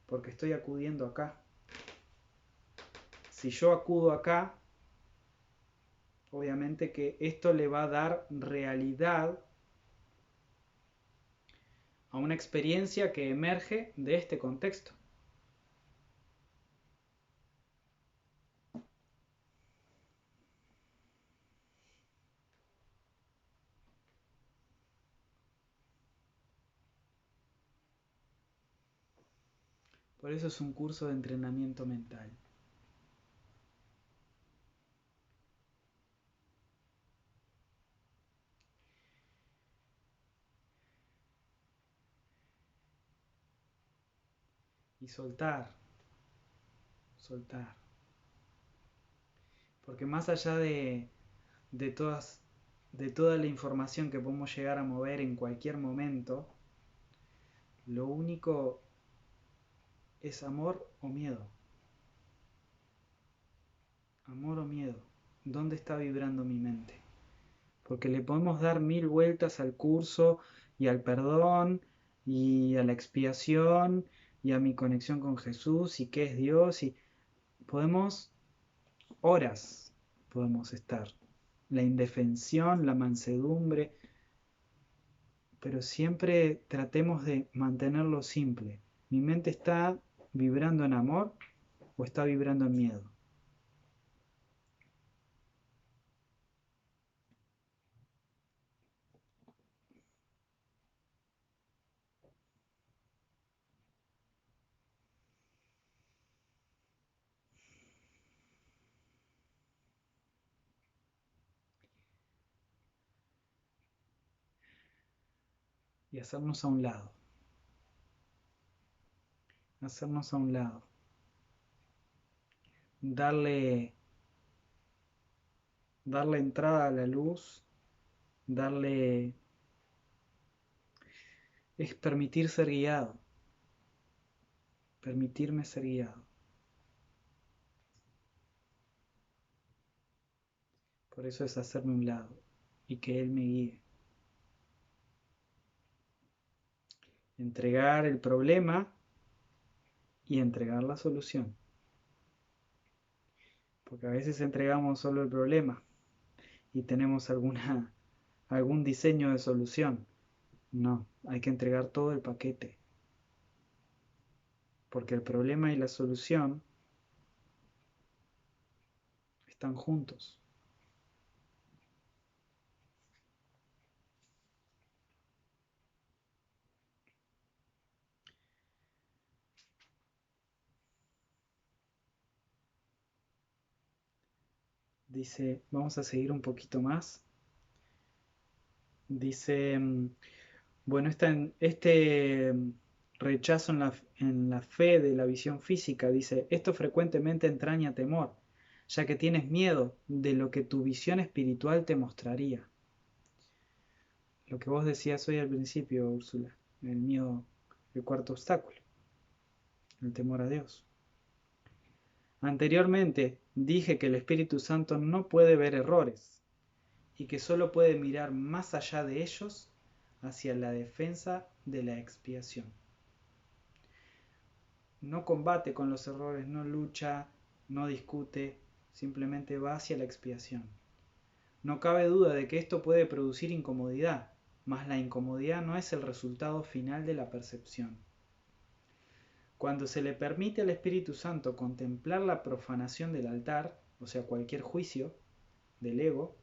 porque estoy acudiendo acá. Si yo acudo acá, obviamente que esto le va a dar realidad a una experiencia que emerge de este contexto. Por eso es un curso de entrenamiento mental. Y soltar. Porque más allá de toda la información que podemos llegar a mover en cualquier momento, lo único es amor o miedo. Amor o miedo. ¿Dónde está vibrando mi mente? Porque le podemos dar 1000 vueltas al curso y al perdón y a la expiación y a mi conexión con Jesús y qué es Dios y podemos horas podemos estar. La indefensión, la mansedumbre, pero siempre tratemos de mantenerlo simple. ¿Mi mente está vibrando en amor o está vibrando en miedo? y hacernos a un lado. Hacernos a un lado. Darle entrada a la luz, es permitir ser guiado, permitirme ser guiado. Por eso es hacerme a un lado y que Él me guíe. Entregar el problema y entregar la solución. Porque a veces entregamos solo el problema y tenemos algún diseño de solución. No, hay que entregar todo el paquete. Porque el problema y la solución están juntos. Dice, vamos a seguir un poquito más. Dice, bueno, este rechazo en la fe de la visión física, dice, esto frecuentemente entraña temor, ya que tienes miedo de lo que tu visión espiritual te mostraría. Lo que vos decías hoy al principio, Úrsula, el miedo, el cuarto obstáculo, el temor a Dios. Anteriormente dije que el Espíritu Santo no puede ver errores y que solo puede mirar más allá de ellos hacia la defensa de la expiación. No combate con los errores, no lucha, no discute, simplemente va hacia la expiación. No cabe duda de que esto puede producir incomodidad, mas la incomodidad no es el resultado final de la percepción. Cuando se le permite al Espíritu Santo contemplar la profanación del altar, o sea, cualquier juicio del ego,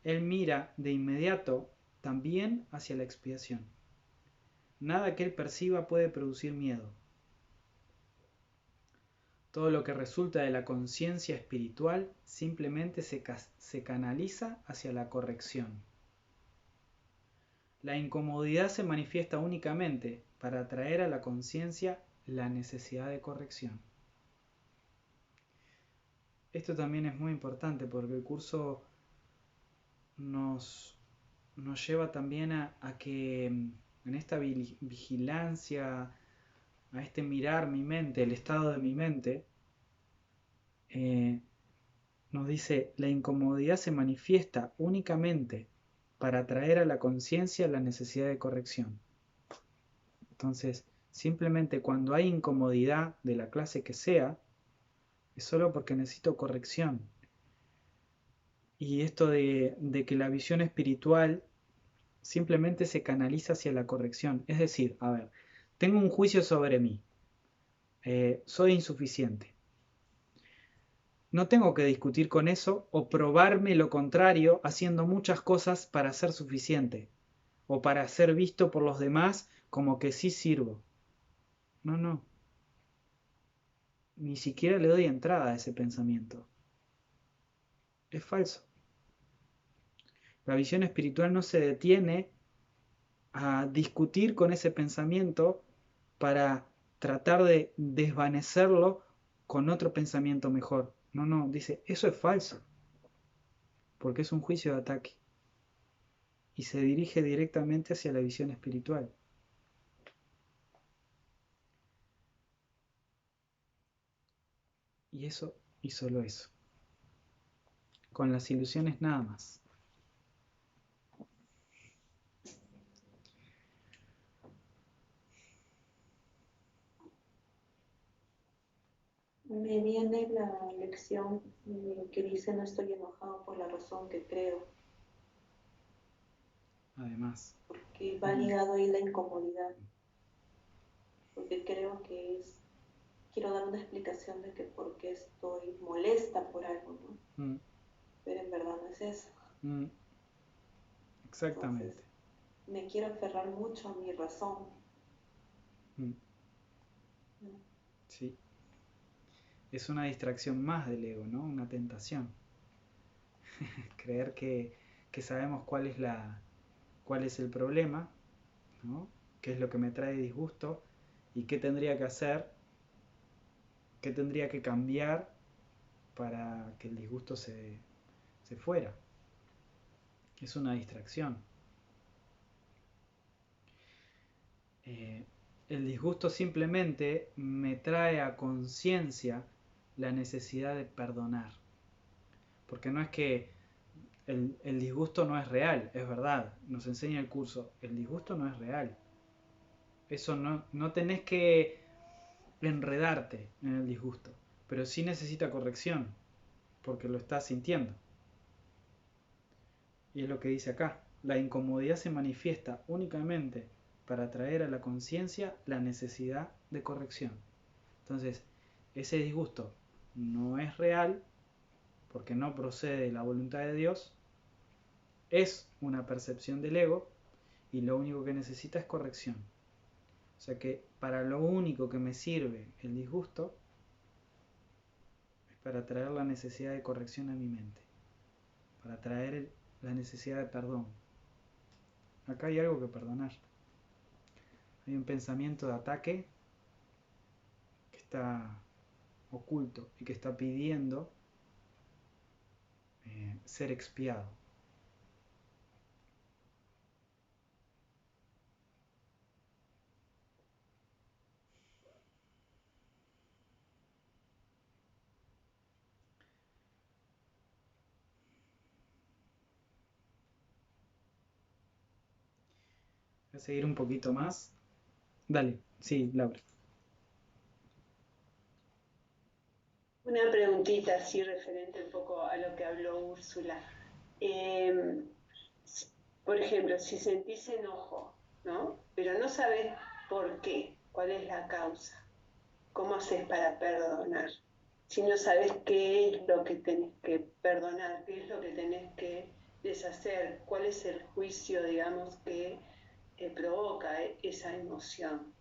Él mira de inmediato también hacia la expiación. Nada que Él perciba puede producir miedo. Todo lo que resulta de la conciencia espiritual simplemente se canaliza hacia la corrección. La incomodidad se manifiesta únicamente para atraer a la conciencia la necesidad de corrección. Esto también es muy importante porque el curso nos lleva también a que en esta vigilancia, a este mirar mi mente, el estado de mi mente, nos dice, la incomodidad se manifiesta únicamente para atraer a la conciencia la necesidad de corrección. Entonces, simplemente cuando hay incomodidad de la clase que sea, es solo porque necesito corrección. Y esto de que la visión espiritual simplemente se canaliza hacia la corrección. Es decir, a ver, tengo un juicio sobre mí. Soy insuficiente. No tengo que discutir con eso o probarme lo contrario haciendo muchas cosas para ser suficiente o para ser visto por los demás como que sí sirvo. No, no. Ni siquiera le doy entrada a ese pensamiento. Es falso. La visión espiritual no se detiene a discutir con ese pensamiento para tratar de desvanecerlo con otro pensamiento mejor. No, no, dice, eso es falso, porque es un juicio de ataque y se dirige directamente hacia la visión espiritual. Y eso, y solo eso. Con las ilusiones nada más. Me viene la lección que dice no estoy enojado por la razón que creo. Además. Porque va ligado ahí la incomodidad. Porque creo que quiero dar una explicación de que por qué estoy molesta por algo, ¿no? Pero en verdad no es eso. Exactamente. Entonces, me quiero aferrar mucho a mi razón. ¿No? Sí. Es una distracción más del ego, ¿no? Una tentación. Creer que sabemos cuál es el problema ¿no? ¿Qué es lo que me trae disgusto? ¿Y qué tendría que hacer? ¿Qué tendría que cambiar para que el disgusto se fuera? Es una distracción. El disgusto simplemente me trae a conciencia la necesidad de perdonar. Porque no es que el disgusto no es real, es verdad. Nos enseña el curso, el disgusto no es real. Eso no tenés que enredarte en el disgusto, pero sí necesita corrección, porque lo estás sintiendo. Y es lo que dice acá, la incomodidad se manifiesta únicamente para traer a la conciencia la necesidad de corrección. Entonces, ese disgusto no es real, porque no procede de la voluntad de Dios, es una percepción del ego, y lo único que necesita es corrección. O sea que para lo único que me sirve el disgusto es para traer la necesidad de corrección a mi mente, para traer la necesidad de perdón. Acá hay algo que perdonar. Hay un pensamiento de ataque que está oculto y que está pidiendo ser expiado. Voy a seguir un poquito más. Dale, sí, Laura. Una preguntita así referente un poco a lo que habló Úrsula. Eh, por ejemplo, si sentís enojo, ¿no? Pero no sabes por qué, cuál es la causa, ¿cómo haces para perdonar? Si no sabes qué es lo que tenés que perdonar, qué es lo que tenés que deshacer, cuál es el juicio, digamos, que provoca esa emoción.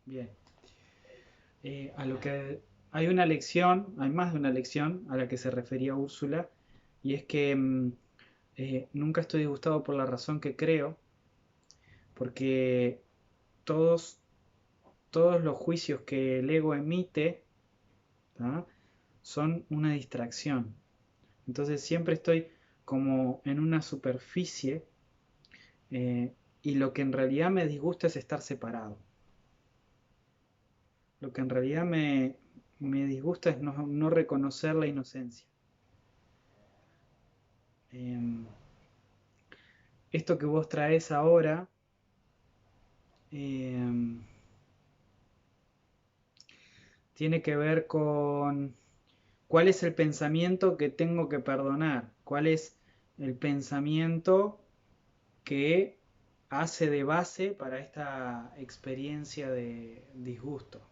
Bien. A lo que hay una lección, hay más de una lección a la que se refería Úrsula, y es que nunca estoy disgustado por la razón que creo, porque todos, todos los juicios que el ego emite, ¿tá?, son una distracción. Entonces siempre estoy como en una superficie, y lo que en realidad me disgusta es estar separado. Lo que en realidad me disgusta es no reconocer la inocencia. Esto que vos traes ahora tiene que ver con cuál es el pensamiento que tengo que perdonar, cuál es el pensamiento que hace de base para esta experiencia de disgusto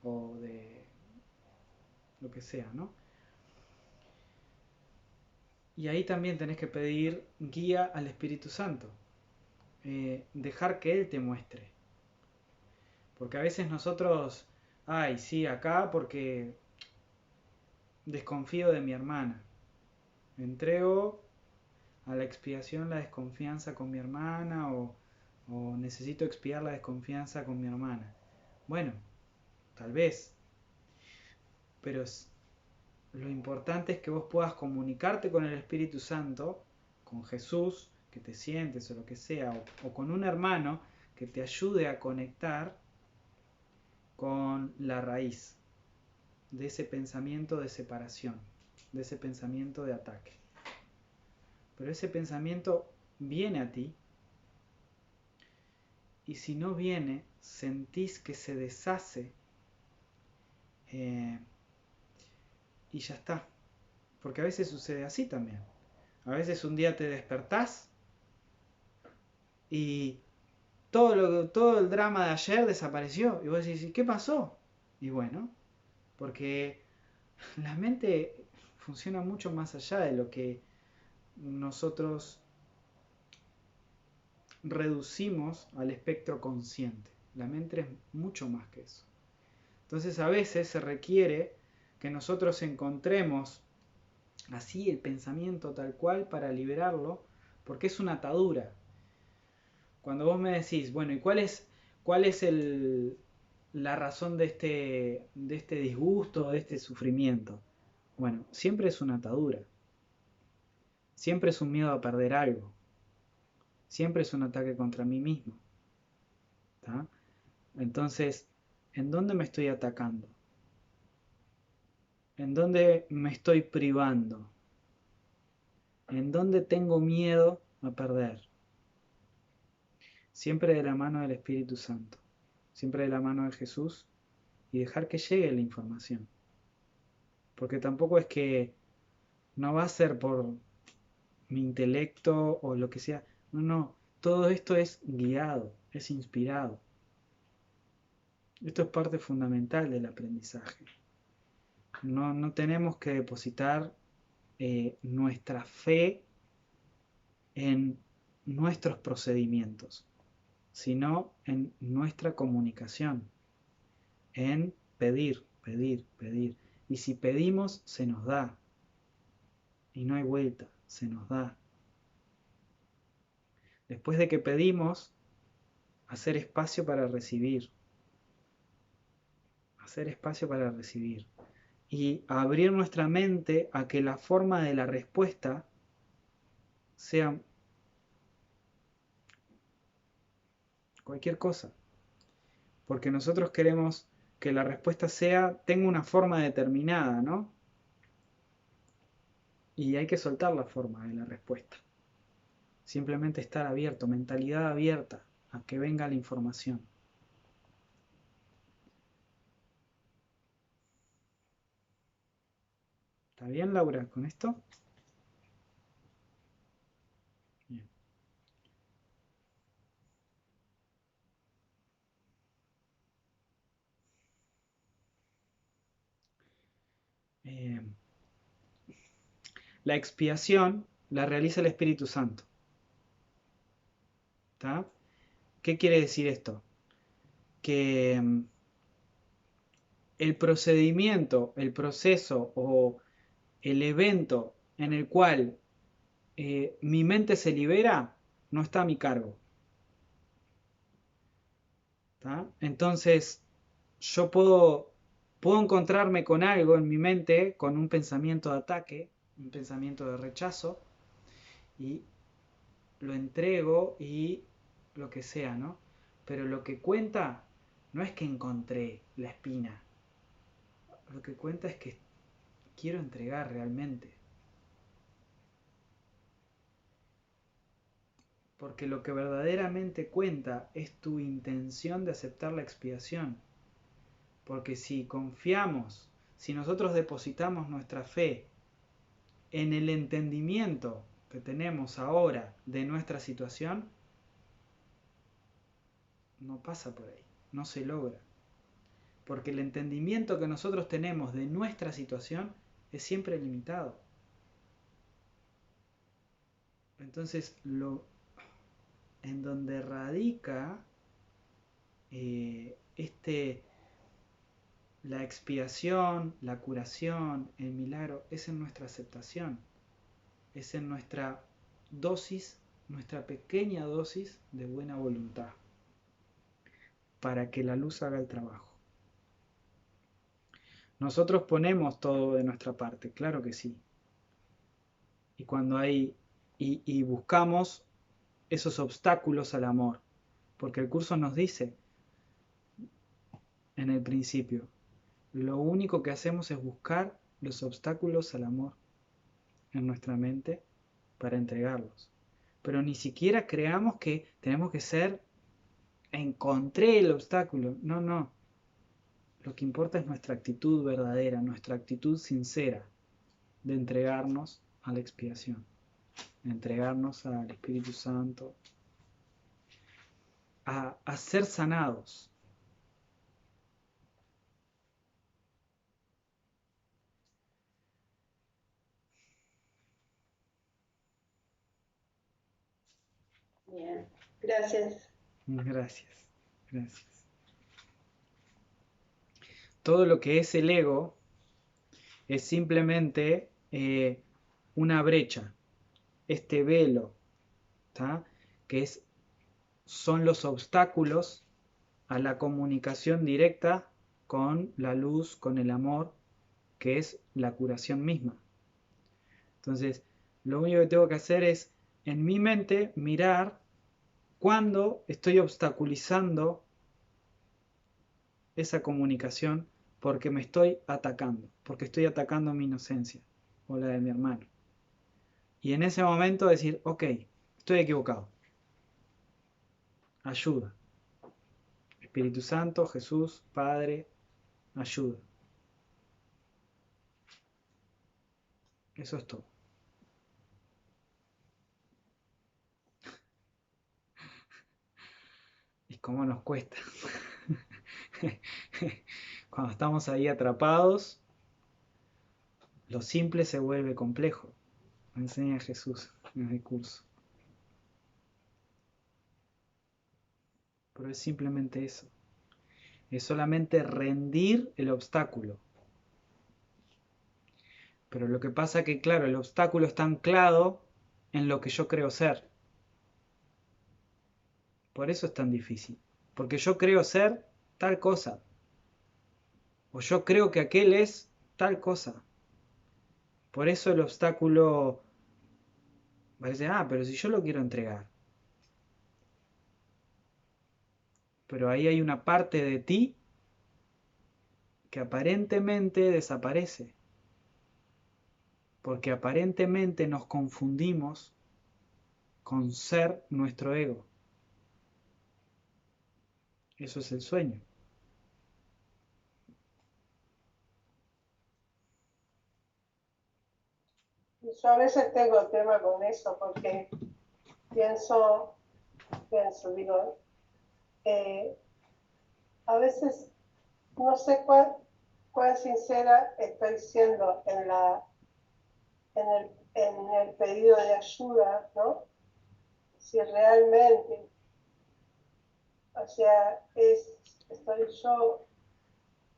o de lo que sea, ¿no? Y ahí también tenés que pedir guía al Espíritu Santo, dejar que Él te muestre. Porque a veces nosotros, ay, sí, acá porque desconfío de mi hermana. Entrego a la expiación la desconfianza con mi hermana o necesito expiar la desconfianza con mi hermana. Bueno, tal vez. Pero lo importante es que vos puedas comunicarte con el Espíritu Santo, con Jesús, que te sientes o lo que sea, o con un hermano que te ayude a conectar con la raíz de ese pensamiento de separación, de ese pensamiento de ataque. Pero ese pensamiento viene a ti, y si no viene, sentís que se deshace, y ya está. Porque a veces sucede así también. A veces un día te despertás y todo el drama de ayer desapareció. Y vos decís, ¿qué pasó? Y bueno, porque la mente funciona mucho más allá de lo que nosotros reducimos al espectro consciente. La mente es mucho más que eso. Entonces a veces se requiere que nosotros encontremos así el pensamiento tal cual para liberarlo, porque es una atadura. cuando vos me decís, bueno, ¿y cuál es la razón de este disgusto, de este sufrimiento? Bueno, siempre es una atadura, siempre es un miedo a perder algo, siempre es un ataque contra mí mismo. ¿Tá? Entonces, ¿en dónde me estoy atacando? ¿En dónde me estoy privando? ¿En dónde tengo miedo a perder? Siempre de la mano del Espíritu Santo, siempre de la mano de Jesús y dejar que llegue la información. Porque tampoco es que no va a ser por mi intelecto o lo que sea. No, no, todo esto es guiado, es inspirado. Esto es parte fundamental del aprendizaje. No tenemos que depositar nuestra fe en nuestros procedimientos, sino en nuestra comunicación, en pedir, pedir, pedir. Y si pedimos, se nos da. Y no hay vuelta, se nos da. Después de que pedimos, hacer espacio para recibir. Hacer espacio para recibir. Y abrir nuestra mente a que la forma de la respuesta sea cualquier cosa. Porque nosotros queremos que la respuesta tenga una forma determinada, ¿no? Y hay que soltar la forma de la respuesta. Simplemente estar abierto, mentalidad abierta a que venga la información. ¿Está bien, Laura, con esto? Bien. La expiación la realiza el Espíritu Santo. ¿Está? ¿Qué quiere decir esto? Que el procedimiento, el proceso o el evento en el cual mi mente se libera no está a mi cargo. ¿Tá? Entonces, yo puedo encontrarme con algo en mi mente, con un pensamiento de ataque, un pensamiento de rechazo, y lo entrego y lo que sea, ¿no? Pero lo que cuenta no es que encontré la espina, lo que cuenta es que quiero entregar realmente. Porque lo que verdaderamente cuenta es tu intención de aceptar la expiación. Porque si confiamos, si nosotros depositamos nuestra fe en el entendimiento que tenemos ahora de nuestra situación, no pasa por ahí, no se logra. Porque el entendimiento que nosotros tenemos de nuestra situación es siempre limitado. Entonces, en donde radica la expiación, la curación, el milagro, es en nuestra aceptación, es en nuestra dosis, nuestra pequeña dosis de buena voluntad, para que la luz haga el trabajo. Nosotros ponemos todo de nuestra parte, claro que sí. Y cuando y buscamos esos obstáculos al amor, porque el curso nos dice en el principio, lo único que hacemos es buscar los obstáculos al amor en nuestra mente para entregarlos. Pero ni siquiera creamos que tenemos que encontré el obstáculo. No, no. Lo que importa es nuestra actitud verdadera, nuestra actitud sincera de entregarnos a la expiación, de entregarnos al Espíritu Santo, a ser sanados. Bien, gracias. Gracias, gracias. Todo lo que es el ego es simplemente una brecha, este velo, ¿tá? Que es son los obstáculos a la comunicación directa con la luz, con el amor, que es la curación misma. Entonces, lo único que tengo que hacer es, en mi mente, mirar cuando estoy obstaculizando esa comunicación porque me estoy atacando, porque estoy atacando mi inocencia o la de mi hermano. Y en ese momento decir, ok, estoy equivocado. Ayuda. Espíritu Santo, Jesús, Padre, ayuda. Eso es todo. ¿Y cómo nos cuesta? Cuando estamos ahí atrapados, lo simple se vuelve complejo. Me enseña Jesús en el curso. Pero es simplemente eso. Es solamente rendir el obstáculo. Pero lo que pasa es que, claro, el obstáculo está anclado en lo que yo creo ser. Por eso es tan difícil. Porque yo creo ser tal cosa. O yo creo que aquel es tal cosa. Por eso el obstáculo parece, pero si yo lo quiero entregar. Pero ahí hay una parte de ti que aparentemente desaparece. Porque aparentemente nos confundimos con ser nuestro ego. Eso es el sueño. Yo a veces tengo tema con eso porque pienso, digo, a veces no sé cuán sincera estoy siendo en el pedido de ayuda, ¿no? Si realmente, o sea, estoy yo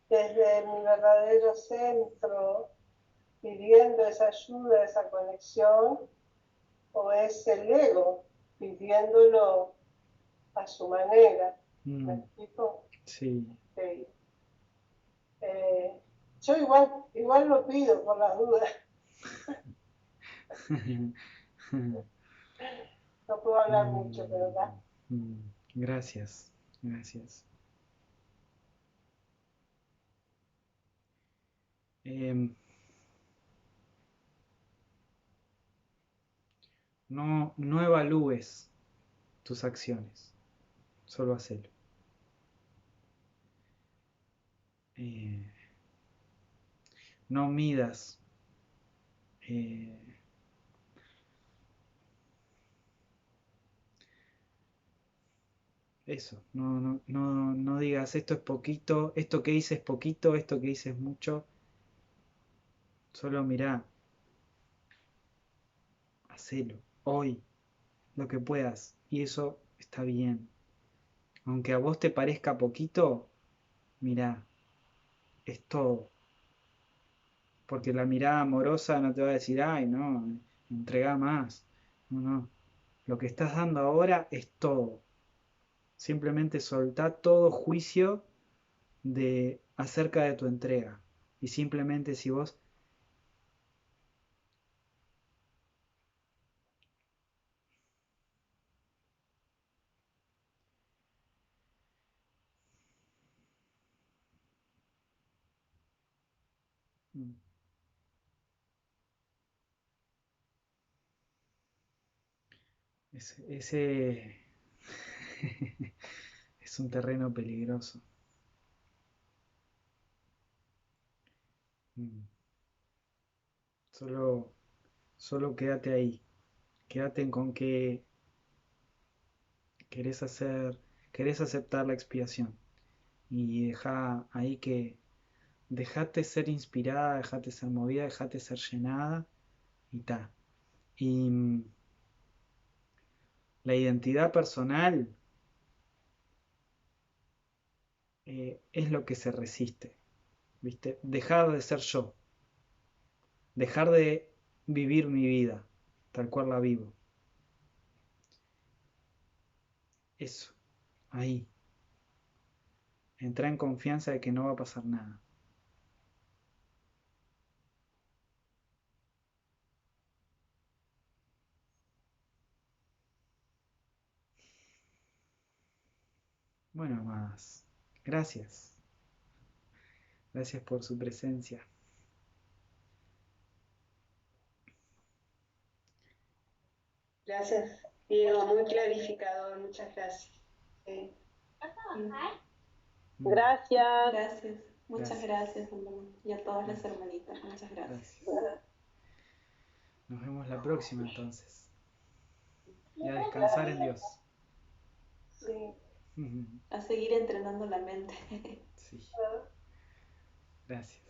desde mi verdadero centro pidiendo esa ayuda, esa conexión, o es el ego pidiéndolo a su manera. ¿Me explico? Sí. Sí. Yo igual lo pido por las dudas. No puedo hablar mucho, ¿verdad? Gracias, gracias. No evalúes tus acciones, solo hacelo. No midas eh, eso, no digas esto es poquito, esto que hice es poquito, esto que hice es mucho. Solo mirá, hacelo, hoy, lo que puedas, y eso está bien. Aunque a vos te parezca poquito, mirá, es todo. Porque la mirada amorosa no te va a decir, ay, no, entrega más. No, no. Lo que estás dando ahora es todo. Simplemente soltá todo juicio acerca de tu entrega. Y simplemente si vos... Ese es un terreno peligroso. Solo quédate ahí. Quédate con que querés querés aceptar la expiación. Y deja ahí que dejate ser inspirada, dejate ser movida, dejate ser llenada y ta. Y la identidad personal es lo que se resiste, ¿viste? Dejar de ser yo, dejar de vivir mi vida tal cual la vivo. Eso, ahí. Entra en confianza de que no va a pasar nada. Bueno, amadas, gracias. Gracias por su presencia. Gracias, Diego, muy clarificador, muchas gracias. Sí. Gracias. Muchas Gracias. gracias, hermano. Y a todas las hermanitas, muchas gracias. Gracias. Nos vemos la próxima entonces. Y a descansar en Dios. Sí. A seguir entrenando la mente. Sí. Gracias.